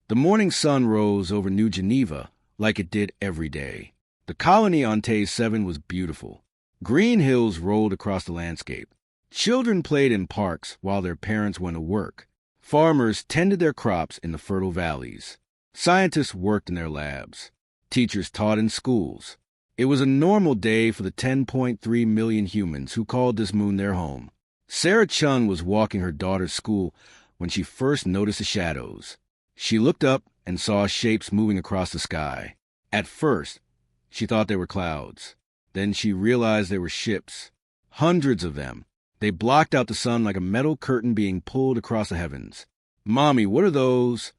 The morning sun rose over New Geneva like it did every day. The colony on Tay 7 was beautiful. Green hills rolled across the landscape. Children played in parks while their parents went to work. Farmers tended their crops in the fertile valleys. Scientists worked in their labs. Teachers taught in schools. It was a normal day for the 10.3 million humans who called this moon their home. Sarah Chun was walking her daughter's school when she first noticed the shadows. She looked up and saw shapes moving across the sky. At first, she thought they were clouds. Then she realized they were ships. Hundreds of them. They blocked out the sun like a metal curtain being pulled across the heavens. "Mommy, what are those?"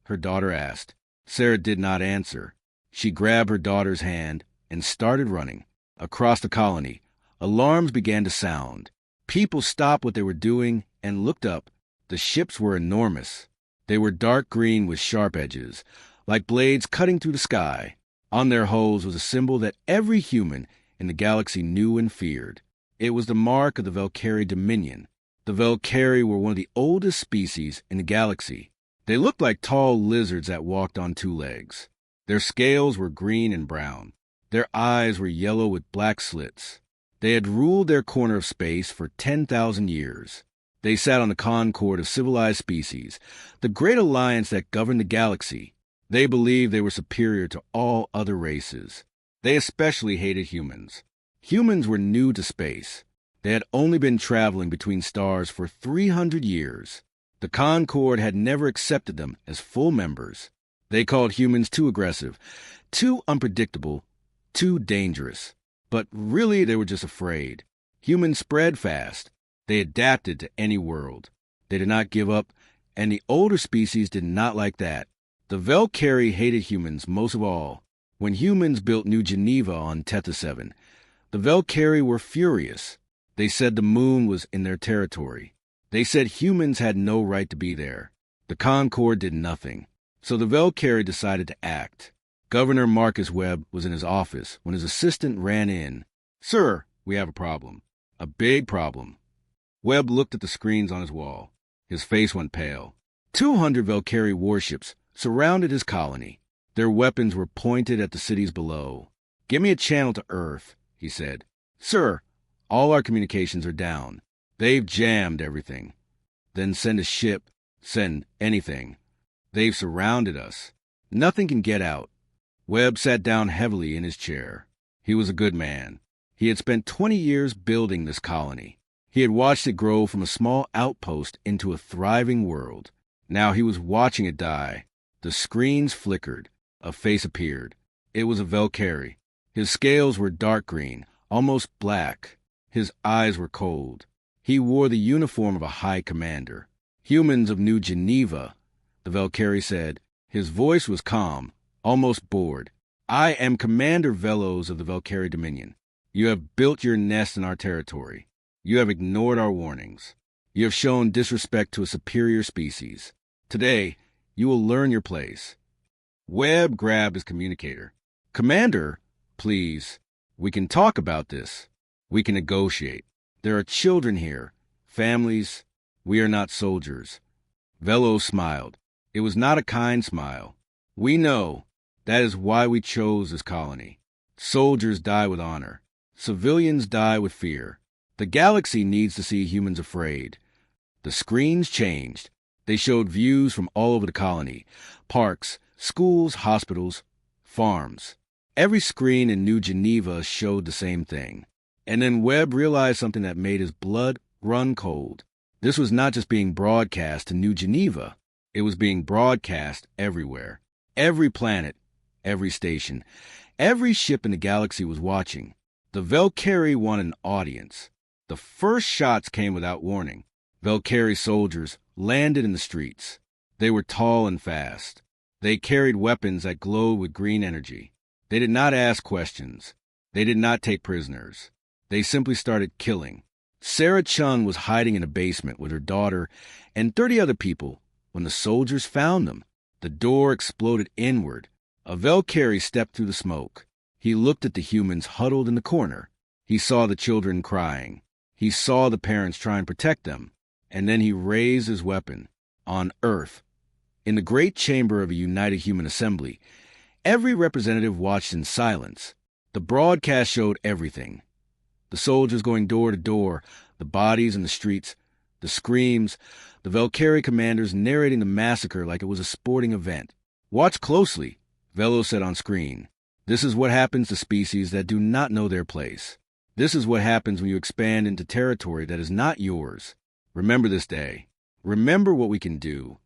her daughter asked. Sarah did not answer. She grabbed her daughter's hand and started running. Across the colony, alarms began to sound. People stopped what they were doing and looked up. The ships were enormous. They were dark green with sharp edges, like blades cutting through the sky. On their hulls was a symbol that every human in the galaxy knew and feared. It was the mark of the Valkyrie Dominion. The Valkyrie were one of the oldest species in the galaxy. They looked like tall lizards that walked on two legs. Their scales were green and brown. Their eyes were yellow with black slits. They had ruled their corner of space for 10,000 years. They sat on the Concord of civilized species, the great alliance that governed the galaxy. They believed they were superior to all other races. They especially hated humans. Humans were new to space. They had only been traveling between stars for 300 years. The Concord had never accepted them as full members. They called humans too aggressive, too unpredictable, too dangerous. But really, they were just afraid. Humans spread fast. They adapted to any world. They did not give up, and the older species did not like that. The Valkyrie hated humans most of all. When humans built New Geneva on Tethys 7, the Valkyrie were furious. They said the moon was in their territory. They said humans had no right to be there. The Concord did nothing. So the Valkyrie decided to act. Governor Marcus Webb was in his office when his assistant ran in. "Sir, we have a problem. A big problem." Webb looked at the screens on his wall. His face went pale. 200 Valkyrie warships surrounded his colony. Their weapons were pointed at the cities below. "Give me a channel to Earth," he said. "Sir, all our communications are down. They've jammed everything." "Then send a ship. Send anything. They've surrounded us. Nothing can get out." Webb sat down heavily in his chair. He was a good man. He had spent 20 years building this colony. He had watched it grow from a small outpost into a thriving world. Now he was watching it die. The screens flickered. A face appeared. It was a Valkyrie. His scales were dark green, almost black. His eyes were cold. He wore the uniform of a high commander. "Humans of New Geneva," the Valkyrie said. His voice was calm, almost bored. "I am Commander Velos of the Valkyrie Dominion. You have built your nest in our territory. You have ignored our warnings. You have shown disrespect to a superior species. Today, you will learn your place." Webb grabbed his communicator. "Commander, please, we can talk about this. We can negotiate. There are children here, families. We are not soldiers." Velos smiled. It was not a kind smile. "We know. That is why we chose this colony. Soldiers die with honor. Civilians die with fear. The galaxy needs to see humans afraid." The screens changed. They showed views from all over the colony. Parks, schools, hospitals, farms. Every screen in New Geneva showed the same thing. And then Webb realized something that made his blood run cold. This was not just being broadcast to New Geneva. It was being broadcast everywhere. Every planet, every station, every ship in the galaxy was watching. The Valkyrie wanted an audience. The first shots came without warning. Valkyrie soldiers landed in the streets. They were tall and fast. They carried weapons that glowed with green energy. They did not ask questions. They did not take prisoners. They simply started killing. Sarah Chun was hiding in a basement with her daughter and 30 other people when the soldiers found them. The door exploded inward. A Valkyrie stepped through the smoke. He looked at the humans huddled in the corner. He saw the children crying. He saw the parents try and protect them. And then he raised his weapon. On Earth, In the great chamber of a united human assembly, every representative watched in silence. The broadcast showed everything. The soldiers going door to door, the bodies in the streets, the screams, the Valkyrie commanders narrating the massacre like it was a sporting event. "Watch closely," Velo said on screen. "This is what happens to species that do not know their place. This is what happens when you expand into territory that is not yours. Remember this day. Remember what we can do."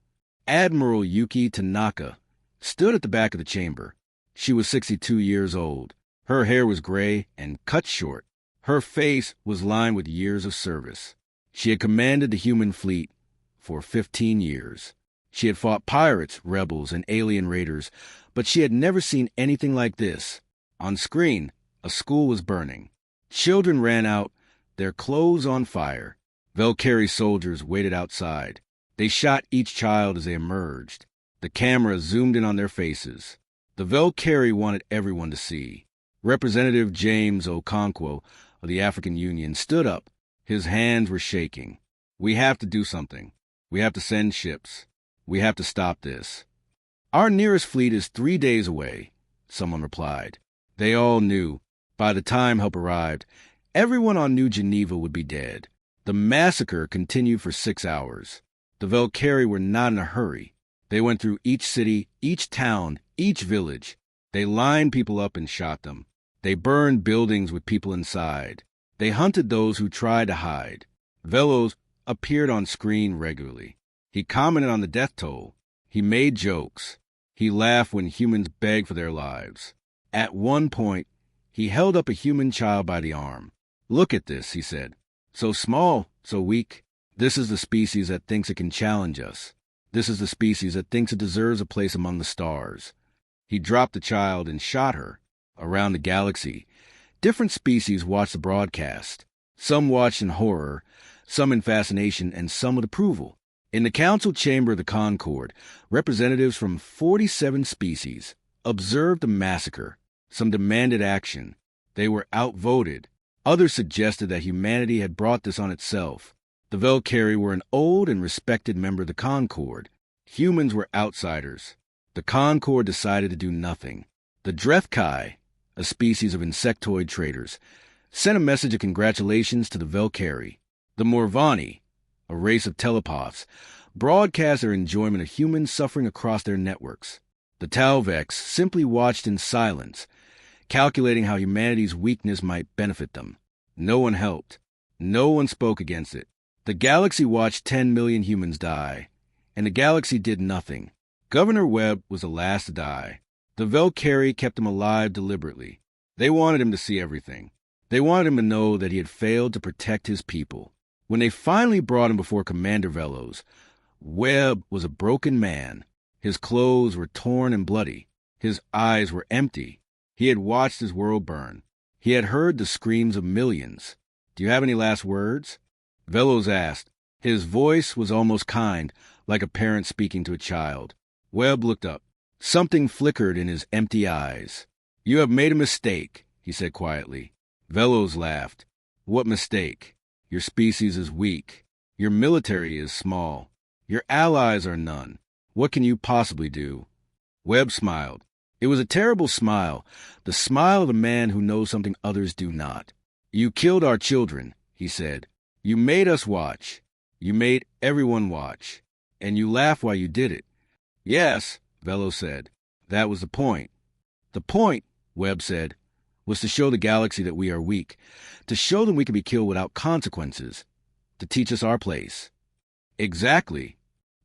Admiral Yuki Tanaka stood at the back of the chamber. She was 62 years old. Her hair was gray and cut short. Her face was lined with years of service. She had commanded the human fleet for 15 years. She had fought pirates, rebels, and alien raiders, but she had never seen anything like this. On screen, a school was burning. Children ran out, their clothes on fire. Valkyrie soldiers waited outside. They shot each child as they emerged. The camera zoomed in on their faces. The Valkyrie wanted everyone to see. Representative James Okonkwo of the African Union stood up. His hands were shaking. "We have to do something. We have to send ships. We have to stop this." "Our nearest fleet is 3 days away," someone replied. They all knew. By the time help arrived, everyone on New Geneva would be dead. The massacre continued for 6 hours. The Valkyrie were not in a hurry. They went through each city, each town, each village. They lined people up and shot them. They burned buildings with people inside. They hunted those who tried to hide. Velos appeared on screen regularly. He commented on the death toll. He made jokes. He laughed when humans begged for their lives. At one point, he held up a human child by the arm. "Look at this," he said. "So small, so weak. This is the species that thinks it can challenge us. This is the species that thinks it deserves a place among the stars." He dropped the child and shot her. Around the galaxy, different species watched the broadcast. Some watched in horror, some in fascination, and some with approval. In the council chamber of the Concord, representatives from 47 species observed the massacre. Some demanded action. They were outvoted. Others suggested that humanity had brought this on itself. The Valkyrie were an old and respected member of the Concord. Humans were outsiders. The Concord decided to do nothing. The Drethkai, a species of insectoid traders, sent a message of congratulations to the Valkyrie. The Morvani, a race of telepaths, broadcast their enjoyment of humans suffering across their networks. The Talvex simply watched in silence, calculating how humanity's weakness might benefit them. No one helped. No one spoke against it. The galaxy watched 10 million humans die, and the galaxy did nothing. Governor Webb was the last to die. The Valkyrie kept him alive deliberately. They wanted him to see everything. They wanted him to know that he had failed to protect his people. When they finally brought him before Commander Velos, Webb was a broken man. His clothes were torn and bloody. His eyes were empty. He had watched his world burn. He had heard the screams of millions. "Do you have any last words?" Velos asked. His voice was almost kind, like a parent speaking to a child. Webb looked up. Something flickered in his empty eyes. "You have made a mistake," he said quietly. Velos laughed. "What mistake? Your species is weak. Your military is small. Your allies are none. What can you possibly do?" Webb smiled. It was a terrible smile, the smile of a man who knows something others do not. "You killed our children," he said. "You made us watch. You made everyone watch. And you laughed while you did it." "Yes," Velos said. "That was the point." "The point," Webb said, "was to show the galaxy that we are weak, to show them we can be killed without consequences, to teach us our place." "Exactly.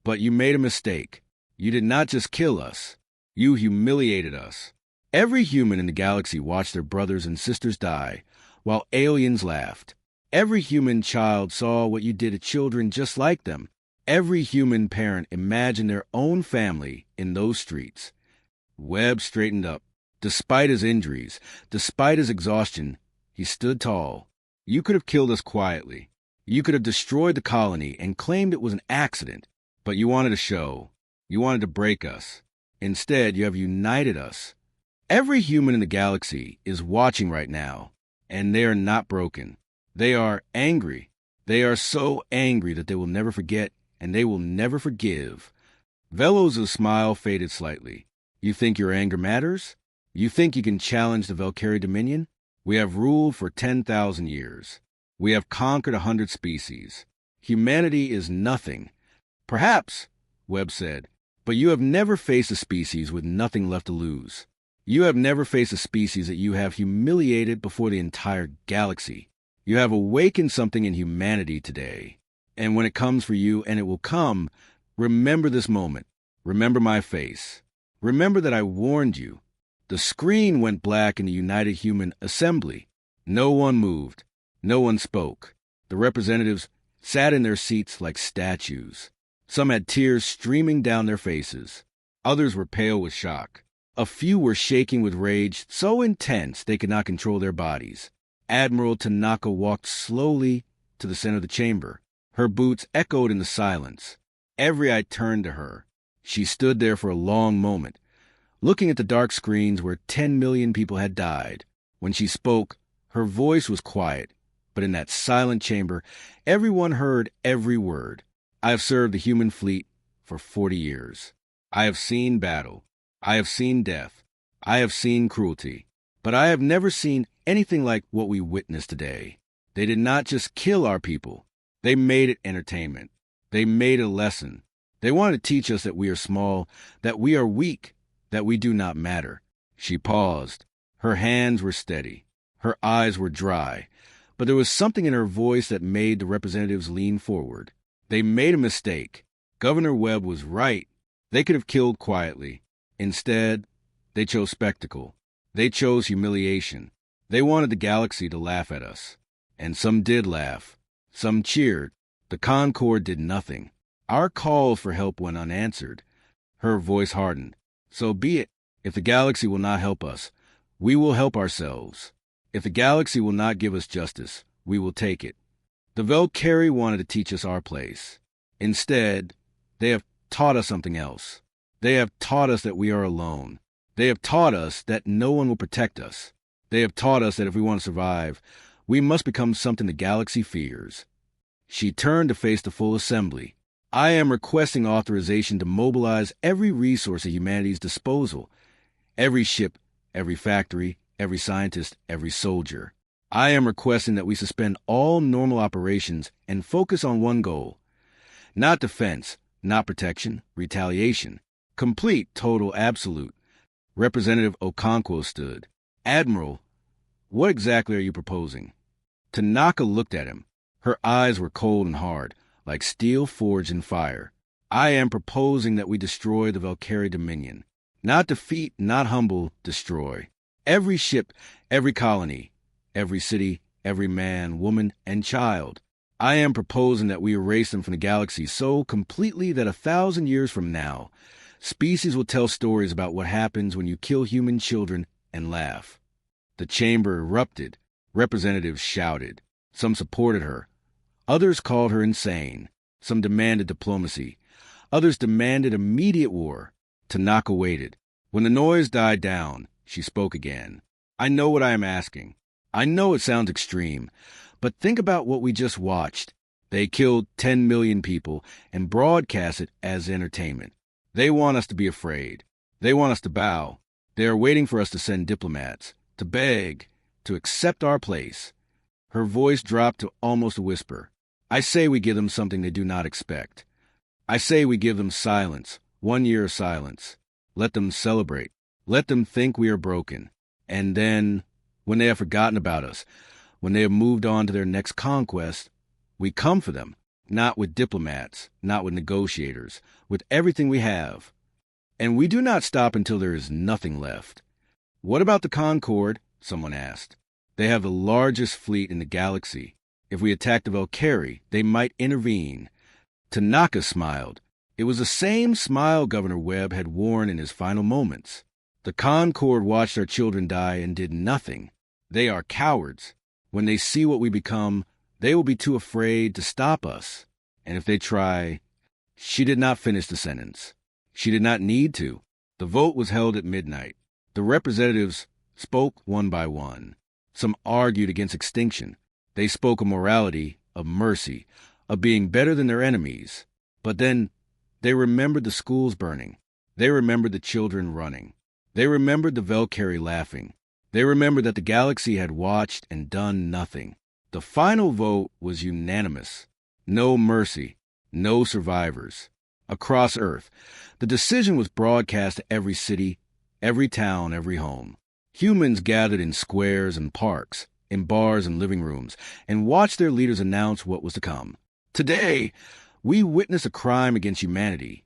But you made a mistake. You did not just kill us. You humiliated us." Every human in the galaxy watched their brothers and sisters die, while aliens laughed. Every human child saw what you did to children just like them. Every human parent imagined their own family in those streets. Webb straightened up. Despite his injuries, despite his exhaustion, he stood tall. "You could have killed us quietly. You could have destroyed the colony and claimed it was an accident. But you wanted a show. You wanted to break us. Instead, you have united us. Every human in the galaxy is watching right now, and they are not broken. They are angry. They are so angry that they will never forget, and they will never forgive. Velos' smile faded slightly. You think your anger matters? You think you can challenge the Valkyrie Dominion? We have ruled for 10,000 years. We have conquered 100 species. Humanity is nothing. Perhaps, Webb said, but you have never faced a species with nothing left to lose. You have never faced a species that you have humiliated before the entire galaxy. You have awakened something in humanity today. And when it comes for you, and it will come, remember this moment. Remember my face. Remember that I warned you. The screen went black in the United Human Assembly. No one moved. No one spoke. The representatives sat in their seats like statues. Some had tears streaming down their faces. Others were pale with shock. A few were shaking with rage so intense they could not control their bodies. Admiral Tanaka walked slowly to the center of the chamber. Her boots echoed in the silence. Every eye turned to her. She stood there for a long moment, looking at the dark screens where 10 million people had died. When she spoke, her voice was quiet, but in that silent chamber, everyone heard every word. I have served the human fleet for 40 years. I have seen battle. I have seen death. I have seen cruelty. But I have never seen anything like what we witnessed today. They did not just kill our people. They made it entertainment. They made a lesson. They wanted to teach us that we are small, that we are weak, that we do not matter. She paused. Her hands were steady. Her eyes were dry. But there was something in her voice that made the representatives lean forward. They made a mistake. Governor Webb was right. They could have killed quietly. Instead, they chose spectacle. They chose humiliation. They wanted the galaxy to laugh at us. And some did laugh. Some cheered. The Concord did nothing. Our call for help went unanswered. Her voice hardened. So be it. If the galaxy will not help us, we will help ourselves. If the galaxy will not give us justice, we will take it. The Valkyrie wanted to teach us our place. Instead, they have taught us something else. They have taught us that we are alone. They have taught us that no one will protect us. They have taught us that if we want to survive, we must become something the galaxy fears. She turned to face the full assembly. I am requesting authorization to mobilize every resource at humanity's disposal. Every ship, every factory, every scientist, every soldier. I am requesting that we suspend all normal operations and focus on one goal. Not defense, not protection, retaliation. Complete, total, absolute. Representative Okonkwo stood. Admiral, what exactly are you proposing? Tanaka looked at him. Her eyes were cold and hard, like steel forged in fire. I am proposing that we destroy the Valkyrie Dominion. Not defeat, not humble, destroy. Every ship, every colony, every city, every man, woman, and child. I am proposing that we erase them from the galaxy so completely that 1,000 years from now, species will tell stories about what happens when you kill human children and laugh. The chamber erupted. Representatives shouted. Some supported her. Others called her insane. Some demanded diplomacy. Others demanded immediate war. Tanaka waited. When the noise died down, she spoke again. I know what I am asking. I know it sounds extreme, but think about what we just watched. They killed 10 million people and broadcast it as entertainment. They want us to be afraid. They want us to bow. They are waiting for us to send diplomats, to beg, to accept our place. Her voice dropped to almost a whisper. I say we give them something they do not expect. I say we give them silence, 1 year of silence. Let them celebrate. Let them think we are broken. And then, when they have forgotten about us, when they have moved on to their next conquest, we come for them, not with diplomats, not with negotiators, with everything we have. And we do not stop until there is nothing left. What about the Concord? Someone asked. They have the largest fleet in the galaxy. If we attack the Valkyrie, they might intervene. Tanaka smiled. It was the same smile Governor Webb had worn in his final moments. The Concord watched our children die and did nothing. They are cowards. When they see what we become, they will be too afraid to stop us. And if they try... She did not finish the sentence. She did not need to. The vote was held at midnight. The representatives spoke one by one. Some argued against extinction. They spoke of morality, of mercy, of being better than their enemies. But then They remembered the schools burning. They remembered the children running. They remembered the Valkyrie laughing. They remembered that the galaxy had watched and done nothing. The final vote was unanimous. No mercy, no survivors. Across Earth, the decision was broadcast to every city, every town, every home. Humans gathered in squares and parks, in bars and living rooms, and watched their leaders announce what was to come. Today, we witness a crime against humanity,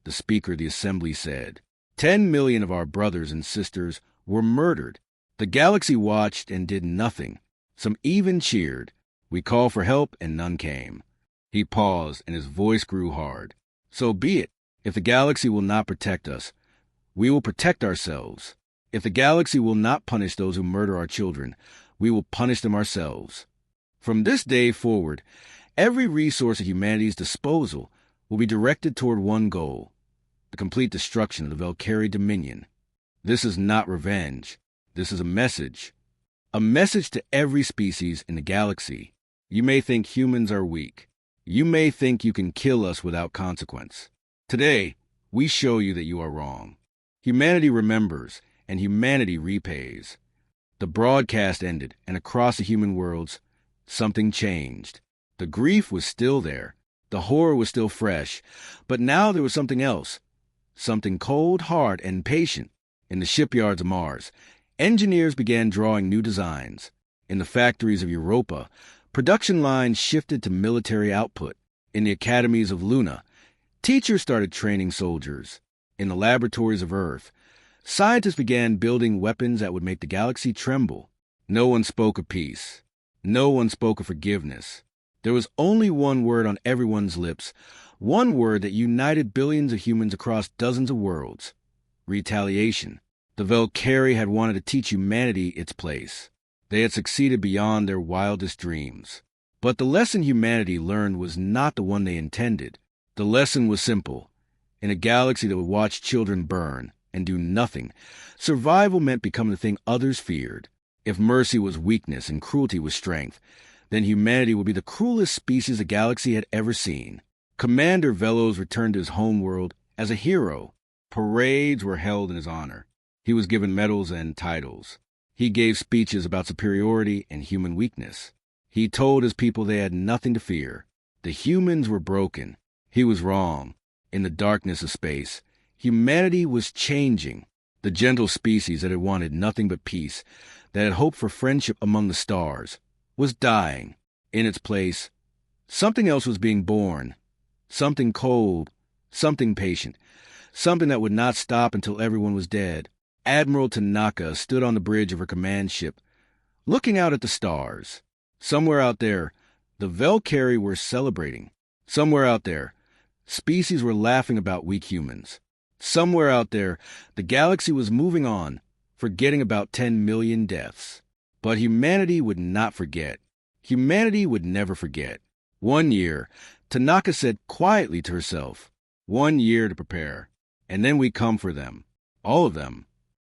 the Speaker of the Assembly said. 10 million of our brothers and sisters were murdered. The galaxy watched and did nothing. Some even cheered. We called for help and none came. He paused and his voice grew hard. So be it. If the galaxy will not protect us, we will protect ourselves. If the galaxy will not punish those who murder our children, we will punish them ourselves. From this day forward, every resource at humanity's disposal will be directed toward one goal: the complete destruction of the Valkyrie Dominion. This is not revenge. This is a message. A message to every species in the galaxy. You may think humans are weak. You may think you can kill us without consequence. Today, we show you that you are wrong. Humanity remembers, and humanity repays. The broadcast ended, and across the human worlds, something changed. The grief was still there. The horror was still fresh. But now there was something else. Something cold, hard, and patient. In the shipyards of Mars, engineers began drawing new designs. In the factories of Europa, production lines shifted to military output. In the academies of Luna, teachers started training soldiers. In the laboratories of Earth, scientists began building weapons that would make the galaxy tremble. No one spoke of peace. No one spoke of forgiveness. There was only one word on everyone's lips, one word that united billions of humans across dozens of worlds: retaliation. The Valkyrie had wanted to teach humanity its place. They had succeeded beyond their wildest dreams. But the lesson humanity learned was not the one they intended. The lesson was simple. In a galaxy that would watch children burn and do nothing, survival meant becoming the thing others feared. If mercy was weakness and cruelty was strength, then humanity would be the cruelest species the galaxy had ever seen. Commander Velos returned to his homeworld as a hero. Parades were held in his honor. He was given medals and titles. He gave speeches about superiority and human weakness. He told his people they had nothing to fear. The humans were broken. He was wrong. In the darkness of space, humanity was changing. The gentle species that had wanted nothing but peace, that had hoped for friendship among the stars, was dying. In its place, something else was being born. Something cold, something patient, something that would not stop until everyone was dead. Admiral Tanaka stood on the bridge of her command ship, looking out at the stars. Somewhere out there, the Valkyrie were celebrating. Somewhere out there, species were laughing about weak humans. Somewhere out there, the galaxy was moving on, forgetting about 10 million deaths. But humanity would not forget. Humanity would never forget. 1 year, Tanaka said quietly to herself, 1 year to prepare, and then we come for them. All of them.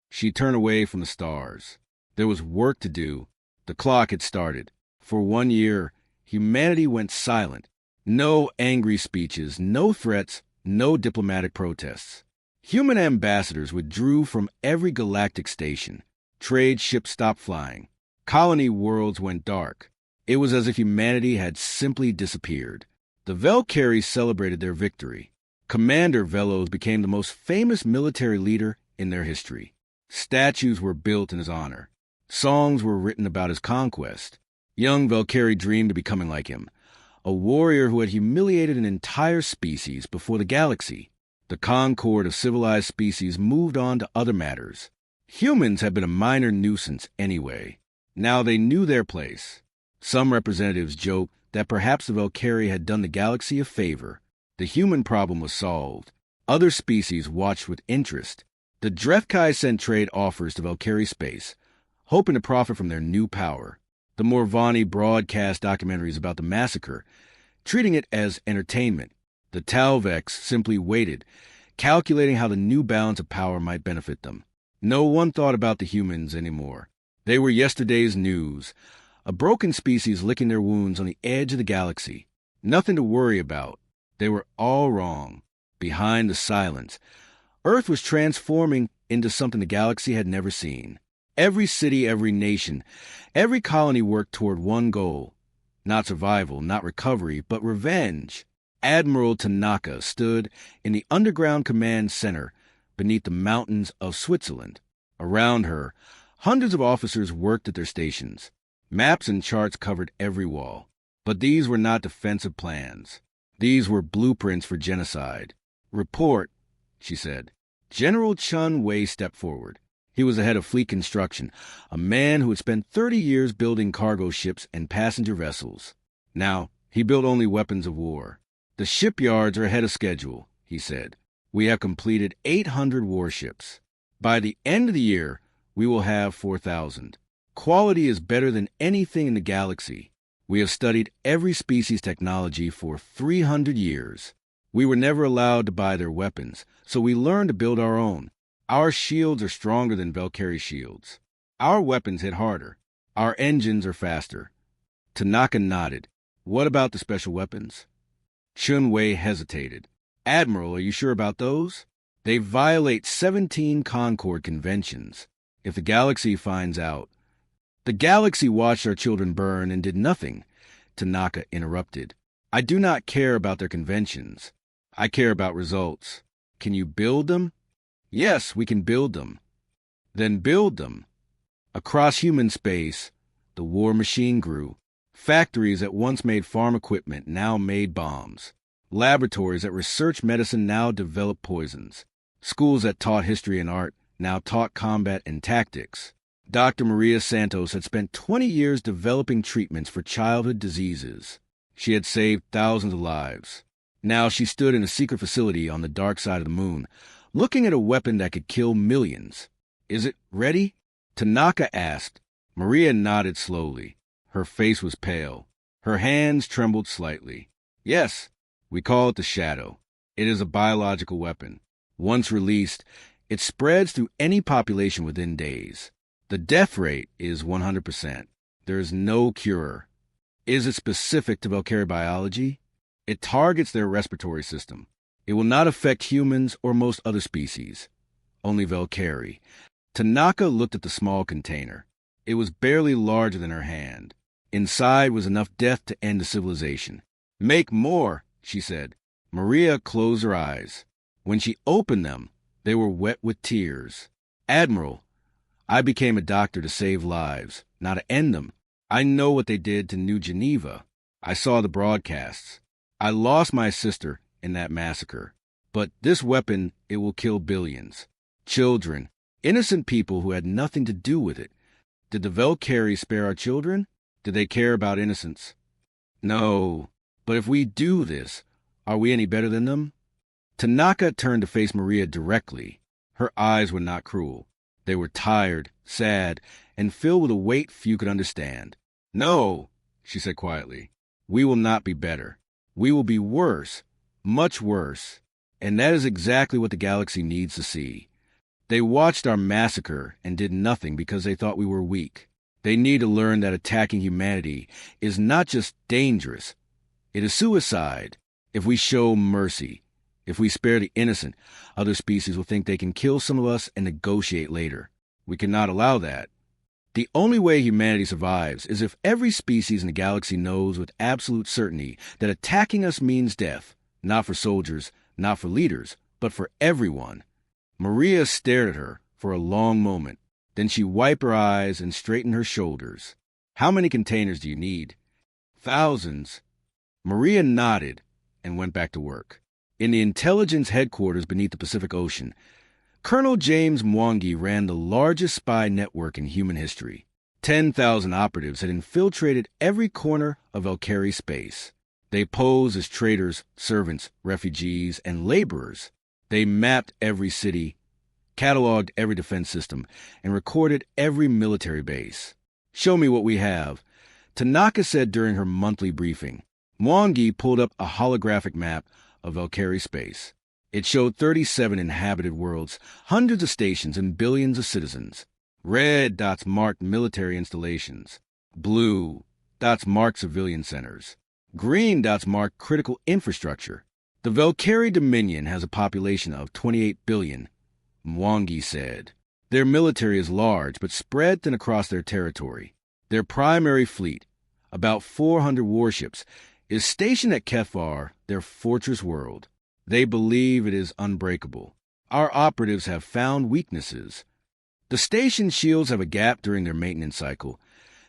She turned away from the stars. There was work to do. The clock had started. For 1 year, humanity went silent. No angry speeches, no threats, no diplomatic protests. Human ambassadors withdrew from every galactic station. Trade ships stopped flying. Colony worlds went dark. It was as if humanity had simply disappeared. The Valkyries celebrated their victory. Commander Velos became the most famous military leader in their history. Statues were built in his honor. Songs were written about his conquest. Young Valkyrie dreamed of becoming like him, a warrior who had humiliated an entire species before the galaxy. The concord of civilized species moved on to other matters. Humans had been a minor nuisance anyway. Now they knew their place. Some representatives joked that perhaps the Valkyrie had done the galaxy a favor. The human problem was solved. Other species watched with interest. The Drefkai sent trade offers to Valkyrie space, hoping to profit from their new power. The Morvani broadcast documentaries about the massacre, treating it as entertainment. The Talvex simply waited, calculating how the new balance of power might benefit them. No one thought about the humans anymore. They were yesterday's news, a broken species licking their wounds on the edge of the galaxy. Nothing to worry about. They were all wrong. Behind the silence, Earth was transforming into something the galaxy had never seen. Every city, every nation, every colony worked toward one goal. Not survival, not recovery, but revenge. Admiral Tanaka stood in the underground command center beneath the mountains of Switzerland. Around her, hundreds of officers worked at their stations. Maps and charts covered every wall. But these were not defensive plans. These were blueprints for genocide. "Report," she said. General Chun Wei stepped forward. He was the head of fleet construction, a man who had spent 30 years building cargo ships and passenger vessels. Now, he built only weapons of war. "The shipyards are ahead of schedule," he said. "We have completed 800 warships. By the end of the year, we will have 4,000. Quality is better than anything in the galaxy. We have studied every species' technology for 300 years. We were never allowed to buy their weapons, so we learned to build our own. Our shields are stronger than Valkyrie shields. Our weapons hit harder. Our engines are faster." Tanaka nodded. "What about the special weapons?" Chun Wei hesitated. "Admiral, are you sure about those? They violate 17 Concord conventions. If the galaxy finds out—" "The galaxy watched our children burn and did nothing," Tanaka interrupted. "I do not care about their conventions. I care about results. Can you build them?" "Yes, we can build them." "Then build them." Across human space, the war machine grew. Factories that once made farm equipment now made bombs. Laboratories that researched medicine now developed poisons. Schools that taught history and art now taught combat and tactics. Dr. Maria Santos had spent 20 years developing treatments for childhood diseases. She had saved thousands of lives. Now she stood in a secret facility on the dark side of the moon, looking at a weapon that could kill millions. "Is it ready?" Tanaka asked. Maria nodded slowly. Her face was pale. Her hands trembled slightly. "Yes, we call it the Shadow. It is a biological weapon. Once released, it spreads through any population within days. The death rate is 100%. There is no cure. Is it specific to Valkyrie biology? It targets their respiratory system. It will not affect humans or most other species. Only Valkyrie." Tanaka looked at the small container. It was barely larger than her hand. Inside was enough death to end the civilization. "Make more," she said. Maria closed her eyes. When she opened them, they were wet with tears. "Admiral, I became a doctor to save lives, not to end them. I know what they did to New Geneva. I saw the broadcasts. I lost my sister in that massacre. But this weapon, it will kill billions. Children, innocent people who had nothing to do with it. Did the Valkyrie spare our children? Did they care about innocence? No. But if we do this, are we any better than them?" Tanaka turned to face Maria directly. Her eyes were not cruel. They were tired, sad, and filled with a weight few could understand. "No," she said quietly. "We will not be better. We will be worse, much worse. And that is exactly what the galaxy needs to see. They watched our massacre and did nothing because they thought we were weak. They need to learn that attacking humanity is not just dangerous. It is suicide. If we show mercy, if we spare the innocent, other species will think they can kill some of us and negotiate later. We cannot allow that. The only way humanity survives is if every species in the galaxy knows with absolute certainty that attacking us means death, not for soldiers, not for leaders, but for everyone." Maria stared at her for a long moment. Then she wiped her eyes and straightened her shoulders. "How many containers do you need?" "Thousands." Maria nodded and went back to work. In the intelligence headquarters beneath the Pacific Ocean, Colonel James Mwangi ran the largest spy network in human history. 10,000 operatives had infiltrated every corner of Valkyrie space. They posed as traitors, servants, refugees, and laborers. They mapped every city, cataloged every defense system, and recorded every military base. "Show me what we have," Tanaka said during her monthly briefing. Mwangi pulled up a holographic map of Valkyrie space. It showed 37 inhabited worlds, hundreds of stations, and billions of citizens. Red dots marked military installations. Blue dots marked civilian centers. Green dots marked critical infrastructure. The Velkari Dominion has a population of 28 billion, Mwangi said. Their military is large, but spread thin across their territory. Their primary fleet, about 400 warships, is stationed at Kefar, their fortress world. They believe it is unbreakable. Our operatives have found weaknesses. The station shields have a gap during their maintenance cycle,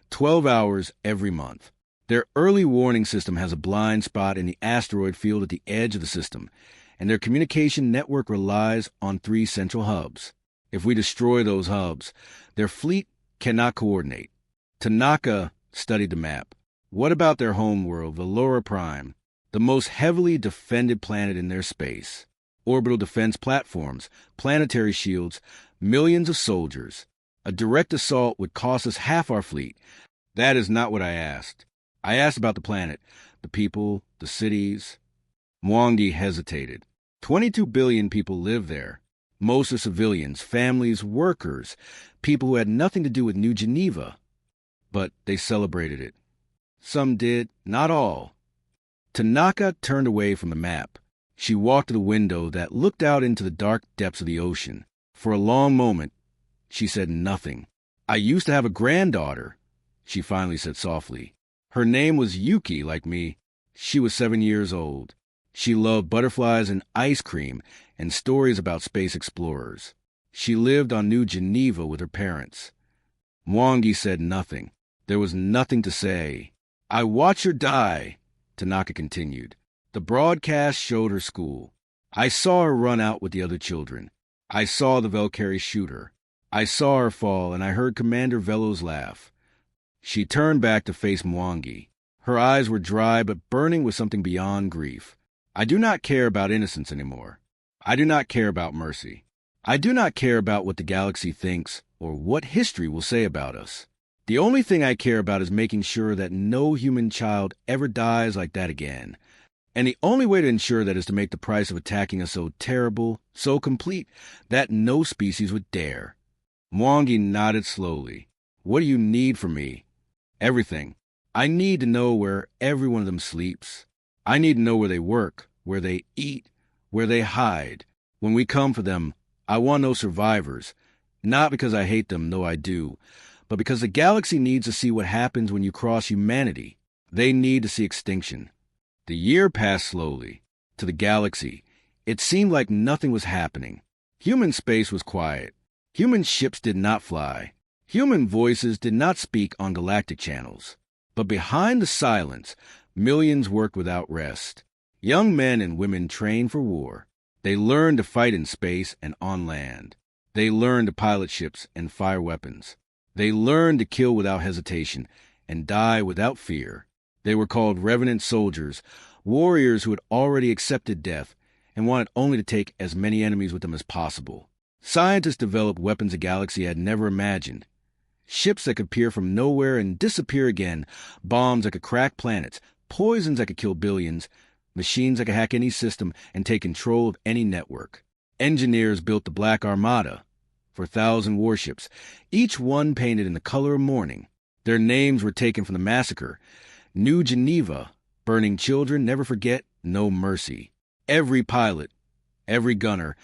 12 hours every month. Their early warning system has a blind spot in the asteroid field at the edge of the system, and their communication network relies on 3 central hubs. If we destroy those hubs, their fleet cannot coordinate. Tanaka studied the map. What about their homeworld, Valora Prime, the most heavily defended planet in their space? Orbital defense platforms, planetary shields, millions of soldiers. A direct assault would cost us half our fleet. That is not what I asked. I asked about the planet, the people, the cities. Mwangi hesitated. 22 billion people live there. Most are civilians, families, workers, people who had nothing to do with New Geneva. But they celebrated it. Some did, not all. Tanaka turned away from the map. She walked to the window that looked out into the dark depths of the ocean. For a long moment, she said nothing. I used to have a granddaughter, she finally said softly. Her name was Yuki, like me. She was 7 years old. She loved butterflies and ice cream and stories about space explorers. She lived on New Geneva with her parents. Mwangi said nothing. There was nothing to say. I watched her die, Tanaka continued. The broadcast showed her school. I saw her run out with the other children. I saw the Velkari shoot her. I saw her fall, and I heard Commander Velo's laugh. She turned back to face Mwangi. Her eyes were dry but burning with something beyond grief. I do not care about innocence anymore. I do not care about mercy. I do not care about what the galaxy thinks or what history will say about us. The only thing I care about is making sure that no human child ever dies like that again. And the only way to ensure that is to make the price of attacking us so terrible, so complete, that no species would dare. Mwangi nodded slowly. What do you need from me? Everything. I need to know where every one of them sleeps. I need to know where they work, where they eat, where they hide. When we come for them, I want no survivors. Not because I hate them, though I do, but because the galaxy needs to see what happens when you cross humanity. They need to see extinction. The year passed slowly. To the galaxy, it seemed like nothing was happening. Human space was quiet. Human ships did not fly. Human voices did not speak on galactic channels. But behind the silence, millions worked without rest. Young men and women trained for war. They learned to fight in space and on land. They learned to pilot ships and fire weapons. They learned to kill without hesitation and die without fear. They were called revenant soldiers, warriors who had already accepted death and wanted only to take as many enemies with them as possible. Scientists developed weapons the galaxy had never imagined. Ships that could appear from nowhere and disappear again, bombs that could crack planets, poisons that could kill billions, machines that could hack any system and take control of any network. Engineers built the Black Armada, 4,000 warships, each one painted in the color of mourning. Their names were taken from the massacre. New Geneva, burning children, never forget, no mercy. Every pilot, every gunner,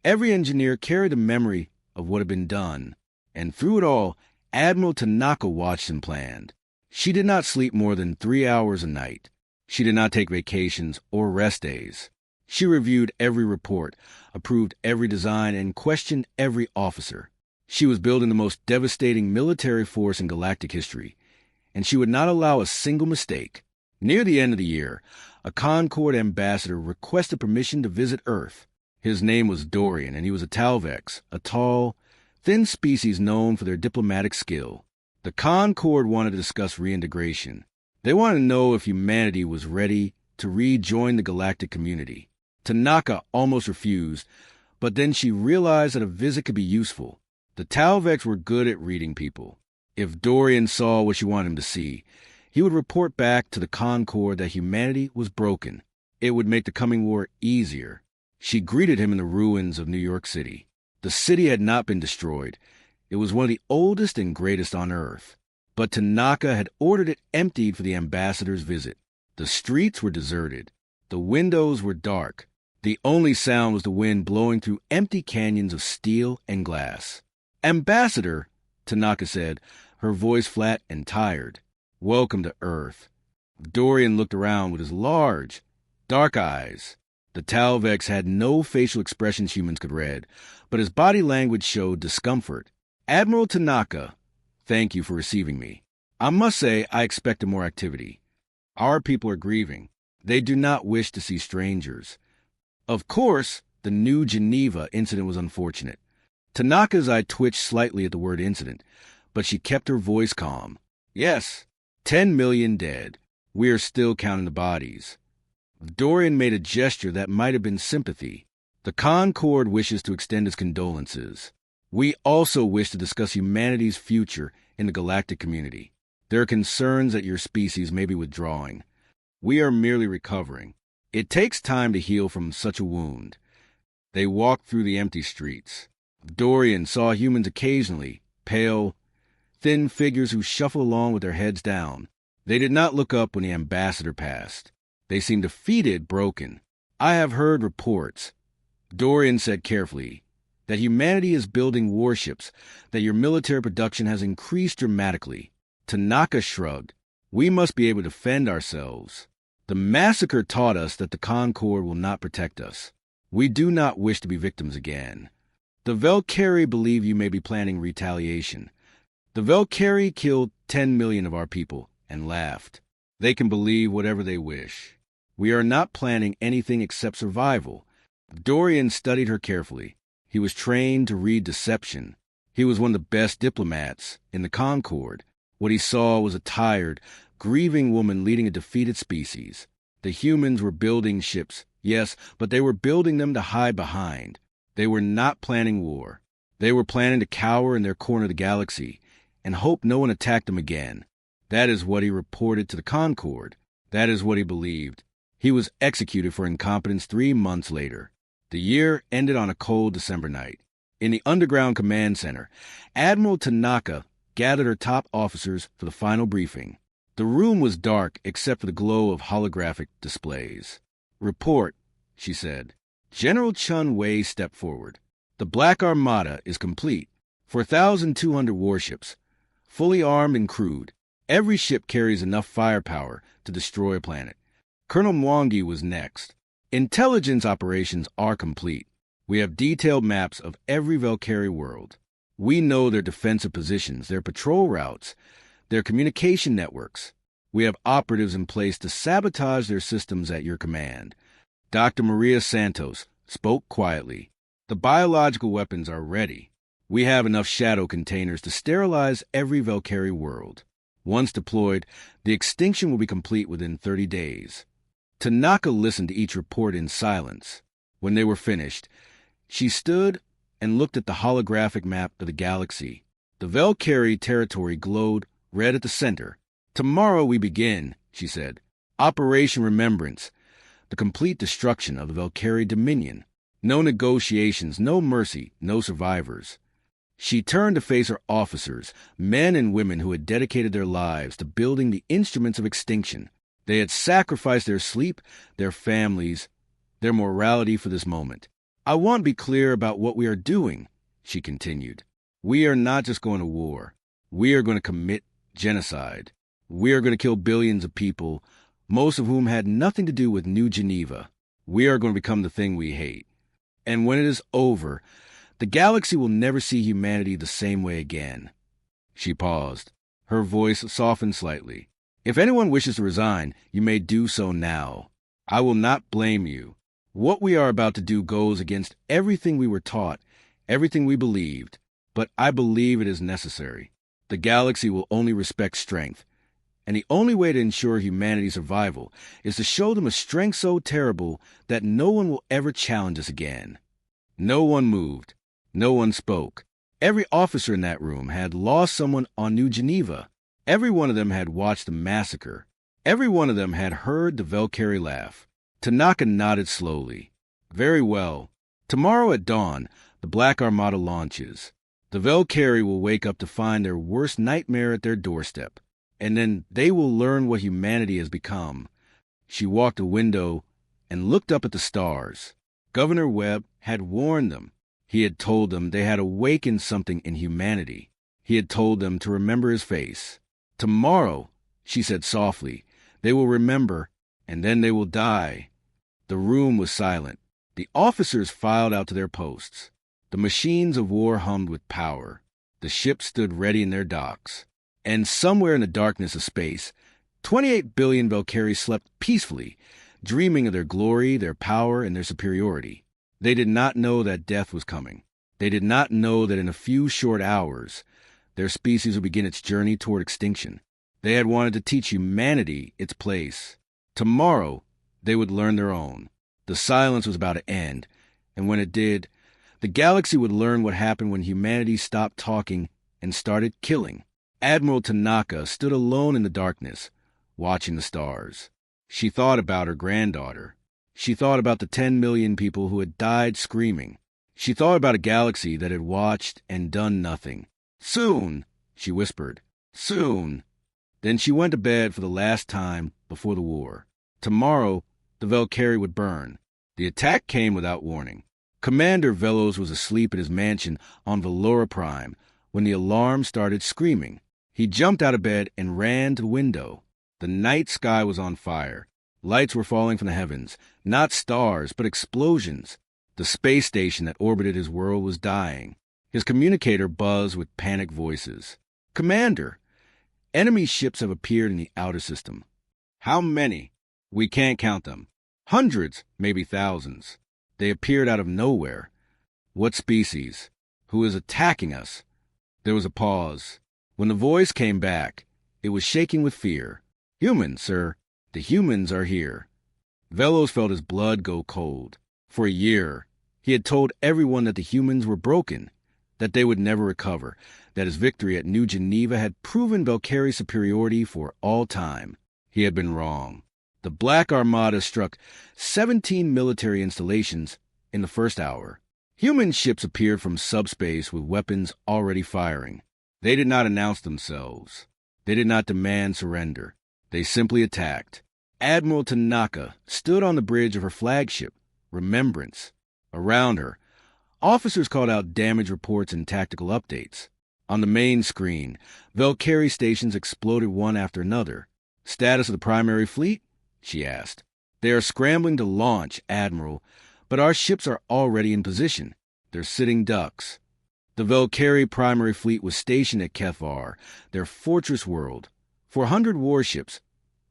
every engineer carried a memory of what had been done. And through it all, Admiral Tanaka watched and planned. She did not sleep more than 3 hours a night. She did not take vacations or rest days. She reviewed every report, approved every design, and questioned every officer. She was building the most devastating military force in galactic history, and she would not allow a single mistake. Near the end of the year, a Concord ambassador requested permission to visit Earth. His name was Dorian, and he was a Talvex, a tall, thin species known for their diplomatic skill. The Concord wanted to discuss reintegration. They wanted to know if humanity was ready to rejoin the galactic community. Tanaka almost refused, but then she realized that a visit could be useful. The Talvex were good at reading people. If Dorian saw what she wanted him to see, he would report back to the Concord that humanity was broken. It would make the coming war easier. She greeted him in the ruins of New York City. The city had not been destroyed. It was one of the oldest and greatest on Earth. But Tanaka had ordered it emptied for the ambassador's visit. The streets were deserted. The windows were dark. The only sound was the wind blowing through empty canyons of steel and glass. "Ambassador," Tanaka said, her voice flat and tired. "Welcome to Earth." Dorian looked around with his large, dark eyes. The Talvex had no facial expressions humans could read, but his body language showed discomfort. "Admiral Tanaka, thank you for receiving me. I must say I expected more activity. Our people are grieving. They do not wish to see strangers. Of course, the New Geneva incident was unfortunate." Tanaka's eye twitched slightly at the word incident, but she kept her voice calm. "Yes, 10 million dead. We are still counting the bodies." Dorian made a gesture that might have been sympathy. "The Concord wishes to extend its condolences. We also wish to discuss humanity's future in the galactic community. There are concerns that your species may be withdrawing. We are merely recovering. It takes time to heal from such a wound." They walked through the empty streets. Dorian saw humans occasionally, pale, thin figures who shuffled along with their heads down. They did not look up when the ambassador passed. They seemed defeated, broken. "I have heard reports," Dorian said carefully, "that humanity is building warships, that your military production has increased dramatically." Tanaka shrugged. "We must be able to defend ourselves. The massacre taught us that the Concord will not protect us. We do not wish to be victims again. The Valkyrie believe you may be planning retaliation. The Valkyrie killed 10 million of our people and laughed. They can believe whatever they wish. We are not planning anything except survival." Dorian studied her carefully. He was trained to read deception. He was one of the best diplomats in the Concord. What he saw was a tired, grieving woman leading a defeated species. The humans were building ships, yes, but they were building them to hide behind. They were not planning war. They were planning to cower in their corner of the galaxy and hope no one attacked them again. That is what he reported to the Concord. That is what he believed. He was executed for incompetence 3 months later. The year ended on a cold December night. In the underground command center, Admiral Tanaka gathered her top officers for the final briefing. The room was dark except for the glow of holographic displays. "Report," she said. General Chun Wei stepped forward. "The Black Armada is complete. 4,200 warships, fully armed and crewed. Every ship carries enough firepower to destroy a planet." Colonel Mwangi was next. "Intelligence operations are complete. We have detailed maps of every Valkyrie world. We know their defensive positions, their patrol routes, their communication networks. We have operatives in place to sabotage their systems at your command." Dr. Maria Santos spoke quietly. "The biological weapons are ready. We have enough shadow containers to sterilize every Valkyrie world. Once deployed, the extinction will be complete within 30 days. Tanaka listened to each report in silence. When they were finished, she stood and looked at the holographic map of the galaxy. The Valkyrie territory glowed red at the center. "Tomorrow we begin," she said. "Operation Remembrance, the complete destruction of the Valkyrie Dominion. No negotiations, no mercy, no survivors." She turned to face her officers, men and women who had dedicated their lives to building the instruments of extinction. They had sacrificed their sleep, their families, their morality for this moment. "I want to be clear about what we are doing," she continued. "We are not just going to war. We are going to commit genocide. We are going to kill billions of people, most of whom had nothing to do with New Geneva. We are going to become the thing we hate. And when it is over, the galaxy will never see humanity the same way again." She paused. Her voice softened slightly. "If anyone wishes to resign, you may do so now. I will not blame you. What we are about to do goes against everything we were taught, everything we believed, but I believe it is necessary. The galaxy will only respect strength, and the only way to ensure humanity's survival is to show them a strength so terrible that no one will ever challenge us again." No one moved. No one spoke. Every officer in that room had lost someone on New Geneva. Every one of them had watched the massacre. Every one of them had heard the Valkyrie laugh. Tanaka nodded slowly. "Very well. Tomorrow at dawn, the Black Armada launches. The Valkyrie will wake up to find their worst nightmare at their doorstep, and then they will learn what humanity has become." She walked to a window and looked up at the stars. Governor Webb had warned them. He had told them they had awakened something in humanity. He had told them to remember his face. "Tomorrow," she said softly, "they will remember, and then they will die." The room was silent. The officers filed out to their posts. The machines of war hummed with power. The ships stood ready in their docks. And somewhere in the darkness of space, 28 billion Valkyries slept peacefully, dreaming of their glory, their power, and their superiority. They did not know that death was coming. They did not know that in a few short hours, their species would begin its journey toward extinction. They had wanted to teach humanity its place. Tomorrow, they would learn their own. The silence was about to end, and when it did, the galaxy would learn what happened when humanity stopped talking and started killing. Admiral Tanaka stood alone in the darkness, watching the stars. She thought about her granddaughter. She thought about the 10 million people who had died screaming. She thought about a galaxy that had watched and done nothing. "Soon," she whispered. "Soon." Then she went to bed for the last time before the war. Tomorrow, the Valkyrie would burn. The attack came without warning. Commander Velos was asleep at his mansion on Valora Prime when the alarm started screaming. He jumped out of bed and ran to the window. The night sky was on fire. Lights were falling from the heavens, not stars, but explosions. The space station that orbited his world was dying. His communicator buzzed with panicked voices. "Commander, enemy ships have appeared in the outer system." "How many?" "We can't count them. Hundreds, maybe thousands. They appeared out of nowhere." "What species? Who is attacking us?" There was a pause. When the voice came back, it was shaking with fear. "Humans, sir. The humans are here." Velos felt his blood go cold. For a year, he had told everyone that the humans were broken, that they would never recover, that his victory at New Geneva had proven Valkyrie's superiority for all time. He had been wrong. The Black Armada struck 17 military installations in the first hour. Human ships appeared from subspace with weapons already firing. They did not announce themselves. They did not demand surrender. They simply attacked. Admiral Tanaka stood on the bridge of her flagship, Remembrance. Around her, officers called out damage reports and tactical updates. On the main screen, Valkyrie stations exploded one after another. "Status of the primary fleet?" she asked. "They are scrambling to launch, Admiral, but our ships are already in position. They're sitting ducks." The Valkyrie primary fleet was stationed at Kefar, their fortress world. 400 warships,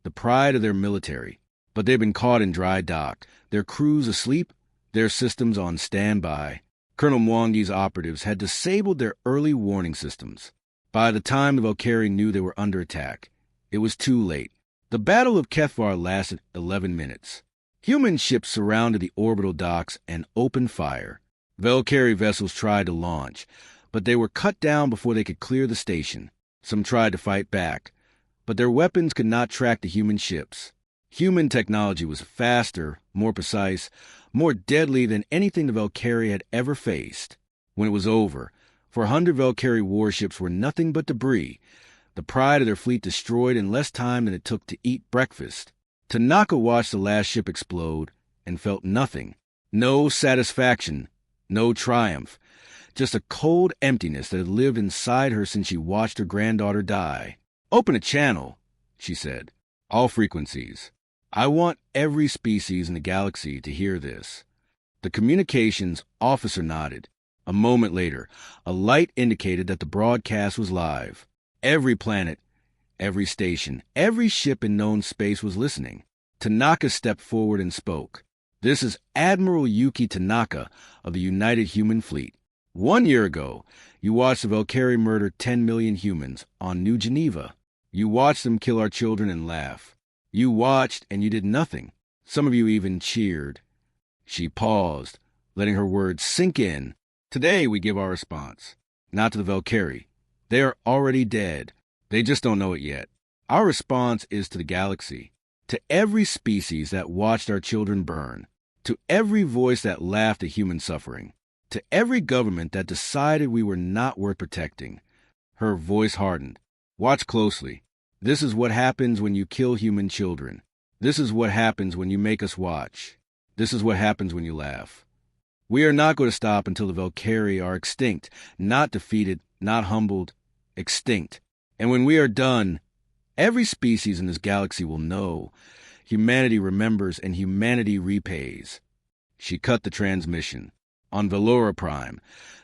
the pride of their military. But they've been caught in dry dock, their crews asleep, their systems on standby. Colonel Mwangi's operatives had disabled their early warning systems. By the time the Valkyrie knew they were under attack, it was too late. The Battle of Kefar lasted 11 minutes. Human ships surrounded the orbital docks and opened fire. Valkyrie vessels tried to launch, but they were cut down before they could clear the station. Some tried to fight back, but their weapons could not track the human ships. Human technology was faster, more precise, more deadly than anything the Valkyrie had ever faced. When it was over, 400 Valkyrie warships were nothing but debris, the pride of their fleet destroyed in less time than it took to eat breakfast. Tanaka watched the last ship explode and felt nothing. No satisfaction, no triumph, just a cold emptiness that had lived inside her since she watched her granddaughter die. "Open a channel," she said. "All frequencies. I want every species in the galaxy to hear this." The communications officer nodded. A moment later, a light indicated that the broadcast was live. Every planet, every station, every ship in known space was listening. Tanaka stepped forward and spoke. "This is Admiral Yuki Tanaka of the United Human Fleet. 1 year ago, you watched the Valkyrie murder 10 million humans on New Geneva. You watched them kill our children and laugh. You watched and you did nothing. Some of you even cheered." She paused, letting her words sink in. "Today we give our response. Not to the Valkyrie. They are already dead. They just don't know it yet. Our response is to the galaxy. To every species that watched our children burn. To every voice that laughed at human suffering. To every government that decided we were not worth protecting." Her voice hardened. "Watch closely. This is what happens when you kill human children. This is what happens when you make us watch." This is what happens when you laugh. We are not going to stop until the Valkyrie are extinct, not defeated, not humbled, extinct. And when we are done, every species in this galaxy will know. Humanity remembers and humanity repays. She cut the transmission. On Velora Prime,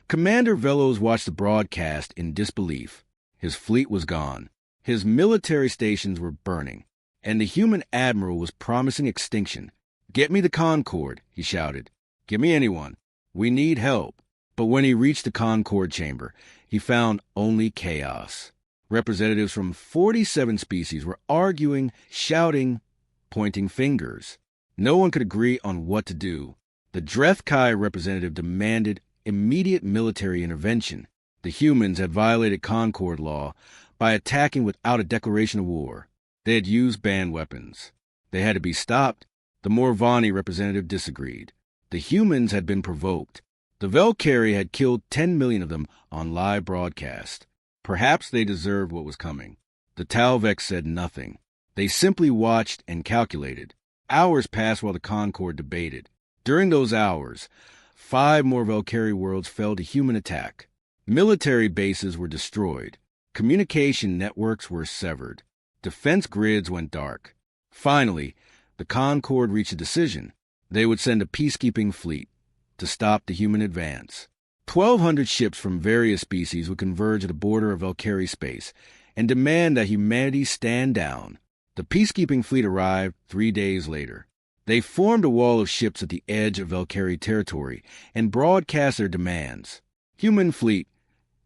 Commander Velos watched the broadcast in disbelief. His fleet was gone. His military stations were burning. And the human admiral was promising extinction. "Get me the Concord," he shouted. "Give me anyone. We need help." But when he reached the Concord chamber, he found only chaos. Representatives from 47 species were arguing, shouting, pointing fingers. No one could agree on what to do. The Drethkai representative demanded immediate military intervention. The humans had violated Concord law by attacking without a declaration of war. They had used banned weapons. They had to be stopped. The Morvani representative disagreed. The humans had been provoked. The Valkyrie had killed 10 million of them on live broadcast. Perhaps they deserved what was coming. The Talvex said nothing. They simply watched and calculated. Hours passed while the Concord debated. During those hours, 5 more Valkyrie worlds fell to human attack. Military bases were destroyed. Communication networks were severed. Defense grids went dark. Finally, the Concord reached a decision. They would send a peacekeeping fleet to stop the human advance. 1,200 ships from various species would converge at the border of Valkyrie space and demand that humanity stand down. The peacekeeping fleet arrived 3 days later. They formed a wall of ships at the edge of Valkyrie territory and broadcast their demands. "Human fleet,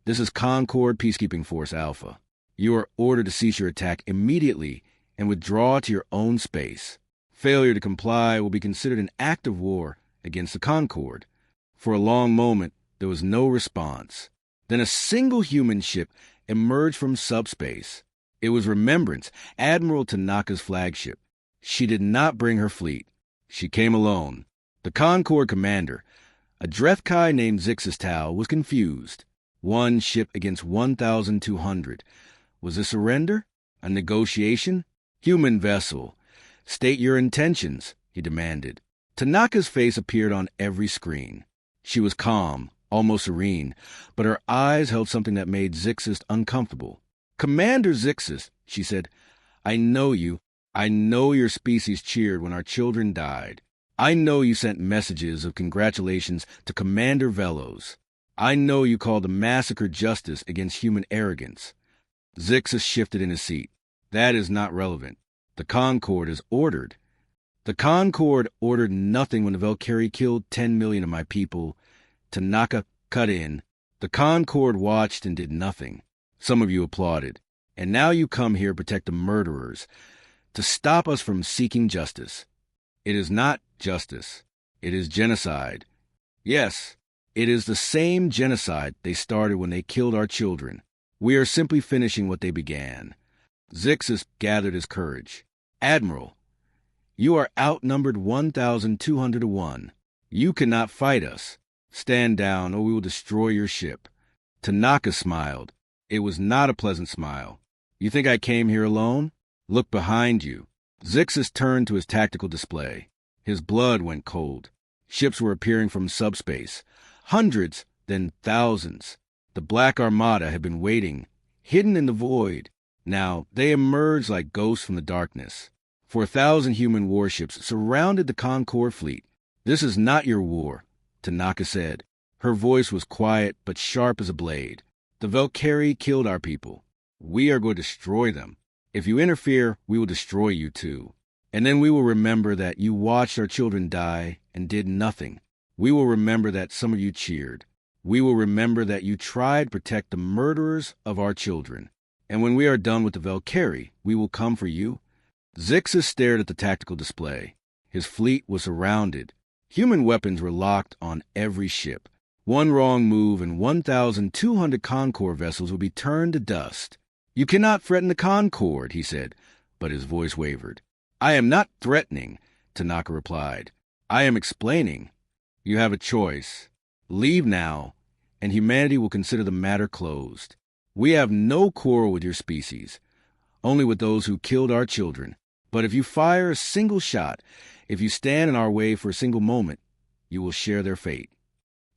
this is Concord Peacekeeping Force Alpha. You are ordered to cease your attack immediately and withdraw to your own space. Failure to comply will be considered an act of war against the Concord." For a long moment, there was no response. Then a single human ship emerged from subspace. It was Remembrance, Admiral Tanaka's flagship. She did not bring her fleet. She came alone. The Concord commander, a Drethkai named Zixis, was confused. 1 ship against 1,200. Was this surrender? A negotiation? "Human vessel, state your intentions," he demanded. Tanaka's face appeared on every screen. She was calm, almost serene, but her eyes held something that made Zixis uncomfortable. "Commander Zixis," she said, "I know you. I know your species cheered when our children died. I know you sent messages of congratulations to Commander Velos. I know you called the massacre justice against human arrogance." Zixis shifted in his seat. "That is not relevant. The Concord is ordered." "The Concord ordered nothing when the Valkyrie killed 10 million of my people." Tanaka cut in. "The Concord watched and did nothing. Some of you applauded. And now you come here to protect the murderers, to stop us from seeking justice. It is not justice. It is genocide. Yes, it is the same genocide they started when they killed our children. We are simply finishing what they began." Zixis gathered his courage. "Admiral, you are outnumbered 1,200 to 1. You cannot fight us. Stand down, or we will destroy your ship." Tanaka smiled. It was not a pleasant smile. "You think I came here alone? Look behind you." Zixis turned to his tactical display. His blood went cold. Ships were appearing from subspace. Hundreds, then thousands. The Black Armada had been waiting, hidden in the void. Now they emerged like ghosts from the darkness. 4,000 human warships surrounded the Concord fleet. "This is not your war," Tanaka said. Her voice was quiet but sharp as a blade. "The Valkyrie killed our people. We are going to destroy them. If you interfere, we will destroy you too. And then we will remember that you watched our children die and did nothing. We will remember that some of you cheered. We will remember that you tried to protect the murderers of our children. And when we are done with the Valkyrie, we will come for you." Zixis stared at the tactical display. His fleet was surrounded. Human weapons were locked on every ship. One wrong move and 1,200 Concord vessels would be turned to dust. "You cannot threaten the Concord," he said, but his voice wavered. "I am not threatening," Tanaka replied. "I am explaining. You have a choice. Leave now, and humanity will consider the matter closed. We have no quarrel with your species, only with those who killed our children. But if you fire a single shot, if you stand in our way for a single moment, you will share their fate."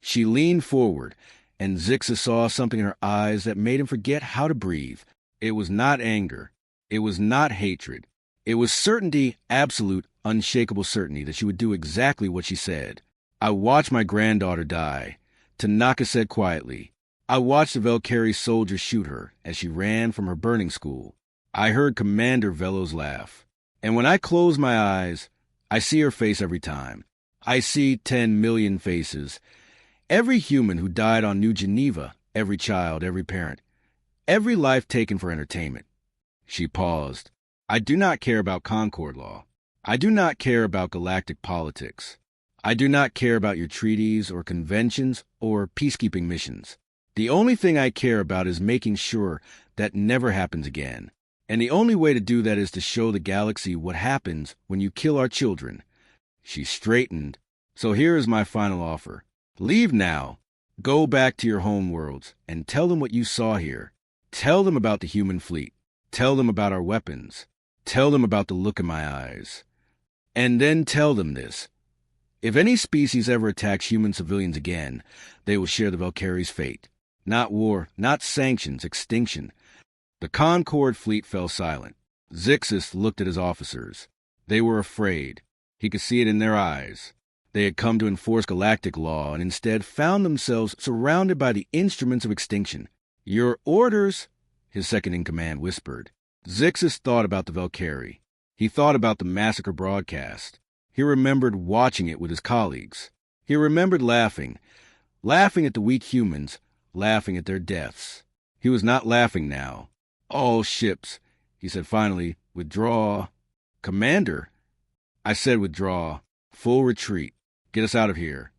She leaned forward, and Zixus saw something in her eyes that made him forget how to breathe. It was not anger. It was not hatred. It was certainty, absolute, unshakable certainty that she would do exactly what she said. "I watched my granddaughter die," Tanaka said quietly. "I watched the Valkyrie soldiers shoot her as she ran from her burning school. I heard Commander Velos laugh. And when I close my eyes, I see her face every time. I see 10 million faces. Every human who died on New Geneva, every child, every parent, every life taken for entertainment." She paused. "I do not care about Concord law. I do not care about galactic politics. I do not care about your treaties or conventions or peacekeeping missions. The only thing I care about is making sure that never happens again. And the only way to do that is to show the galaxy what happens when you kill our children." She straightened. "So here is my final offer. Leave now. Go back to your home worlds and tell them what you saw here. Tell them about the human fleet. Tell them about our weapons. Tell them about the look in my eyes. And then tell them this. If any species ever attacks human civilians again, they will share the Valkyrie's fate. Not war, not sanctions, extinction." The Concord fleet fell silent. Zixus looked at his officers. They were afraid. He could see it in their eyes. They had come to enforce galactic law and instead found themselves surrounded by the instruments of extinction. "Your orders," his second-in-command whispered. Zixus thought about the Valkyrie. He thought about the massacre broadcast. He remembered watching it with his colleagues. He remembered laughing at the weak humans, laughing at their deaths. He was not laughing now. "All ships," he said finally, "withdraw." "Commander," "I said withdraw. Full retreat. Get us out of here."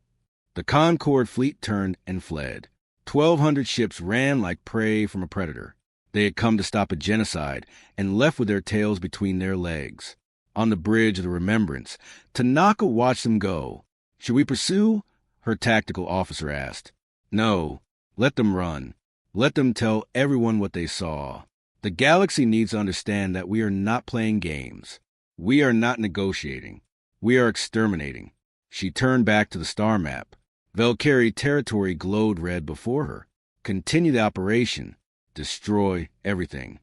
The Concord fleet turned and fled. 1,200 ships ran like prey from a predator. They had come to stop a genocide and left with their tails between their legs. On the bridge of the Remembrance, Tanaka watched them go. "Should we pursue?" her tactical officer asked. "No. Let them run. Let them tell everyone what they saw. The galaxy needs to understand that we are not playing games. We are not negotiating. We are exterminating." She turned back to the star map. Valkyrie territory glowed red before her. Continue the operation. Destroy everything.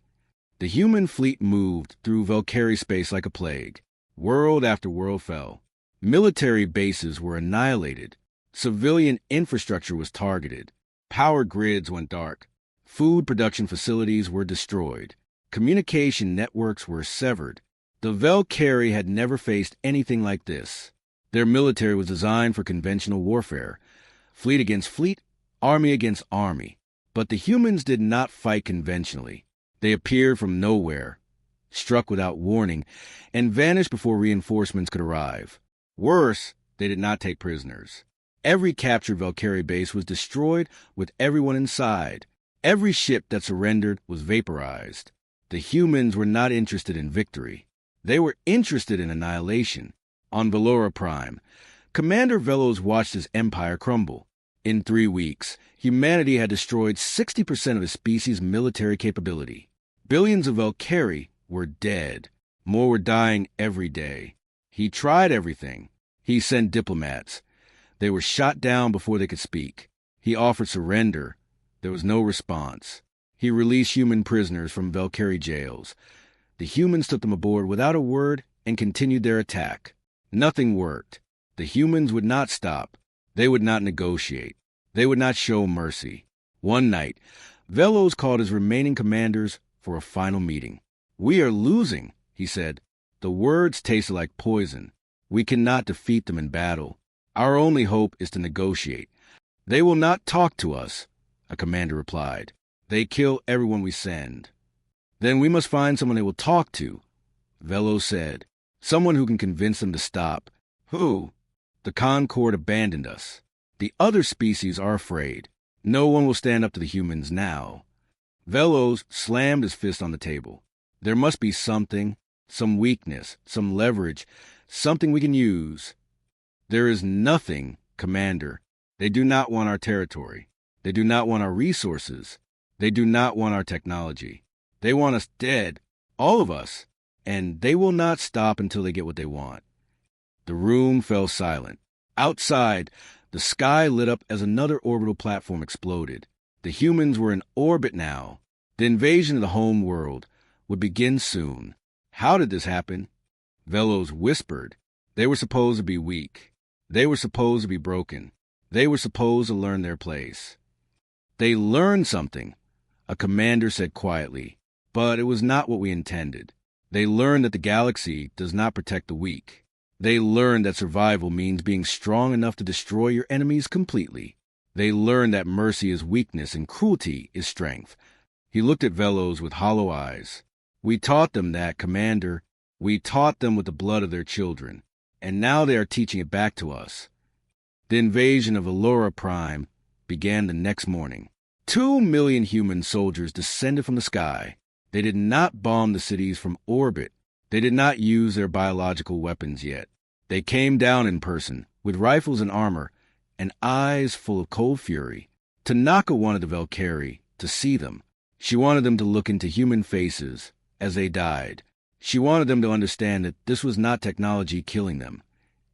The human fleet moved through Valkyrie space like a plague. World after world fell. Military bases were annihilated. Civilian infrastructure was targeted. Power grids went dark. Food production facilities were destroyed. Communication networks were severed. The Valkyrie had never faced anything like this. Their military was designed for conventional warfare. Fleet against fleet, army against army. But the humans did not fight conventionally. They appeared from nowhere, struck without warning, and vanished before reinforcements could arrive. Worse, they did not take prisoners. Every captured Valkyrie base was destroyed with everyone inside. Every ship that surrendered was vaporized. The humans were not interested in victory. They were interested in annihilation. On Velora Prime, Commander Velos watched his empire crumble. In 3 weeks, humanity had destroyed 60% of his species' military capability. Billions of Valkyrie were dead. More were dying every day. He tried everything. He sent diplomats. They were shot down before they could speak. He offered surrender. There was no response. He released human prisoners from Valkyrie jails. The humans took them aboard without a word and continued their attack. Nothing worked. The humans would not stop. They would not negotiate. They would not show mercy. One night, Velos called his remaining commanders for a final meeting. "We are losing," he said. The words tasted like poison. "We cannot defeat them in battle. Our only hope is to negotiate." "They will not talk to us," a commander replied. "They kill everyone we send." "Then we must find someone they will talk to," Velos said. "Someone who can convince them to stop." "Who?" "The Concord abandoned us. The other species are afraid. No one will stand up to the humans now." Velos slammed his fist on the table. "There must be something, some weakness, some leverage, something we can use." "There is nothing, Commander. They do not want our territory. They do not want our resources. They do not want our technology. They want us dead. All of us." and they will not stop until they get what they want. The room fell silent. Outside, the sky lit up as another orbital platform exploded. The humans were in orbit now. The invasion of the home world would begin soon. How did this happen? Velos whispered. They were supposed to be weak. They were supposed to be broken. They were supposed to learn their place. They learned something, a commander said quietly, but it was not what we intended. They learned that the galaxy does not protect the weak. They learned that survival means being strong enough to destroy your enemies completely. They learned that mercy is weakness and cruelty is strength. He looked at Velos with hollow eyes. We taught them that, Commander. We taught them with the blood of their children, and now they are teaching it back to us. The invasion of Allura Prime began the next morning. 2 million human soldiers descended from the sky. They did not bomb the cities from orbit. They did not use their biological weapons yet. They came down in person, with rifles and armor, and eyes full of cold fury. Tanaka wanted the Valkyrie to see them. She wanted them to look into human faces as they died. She wanted them to understand that this was not technology killing them.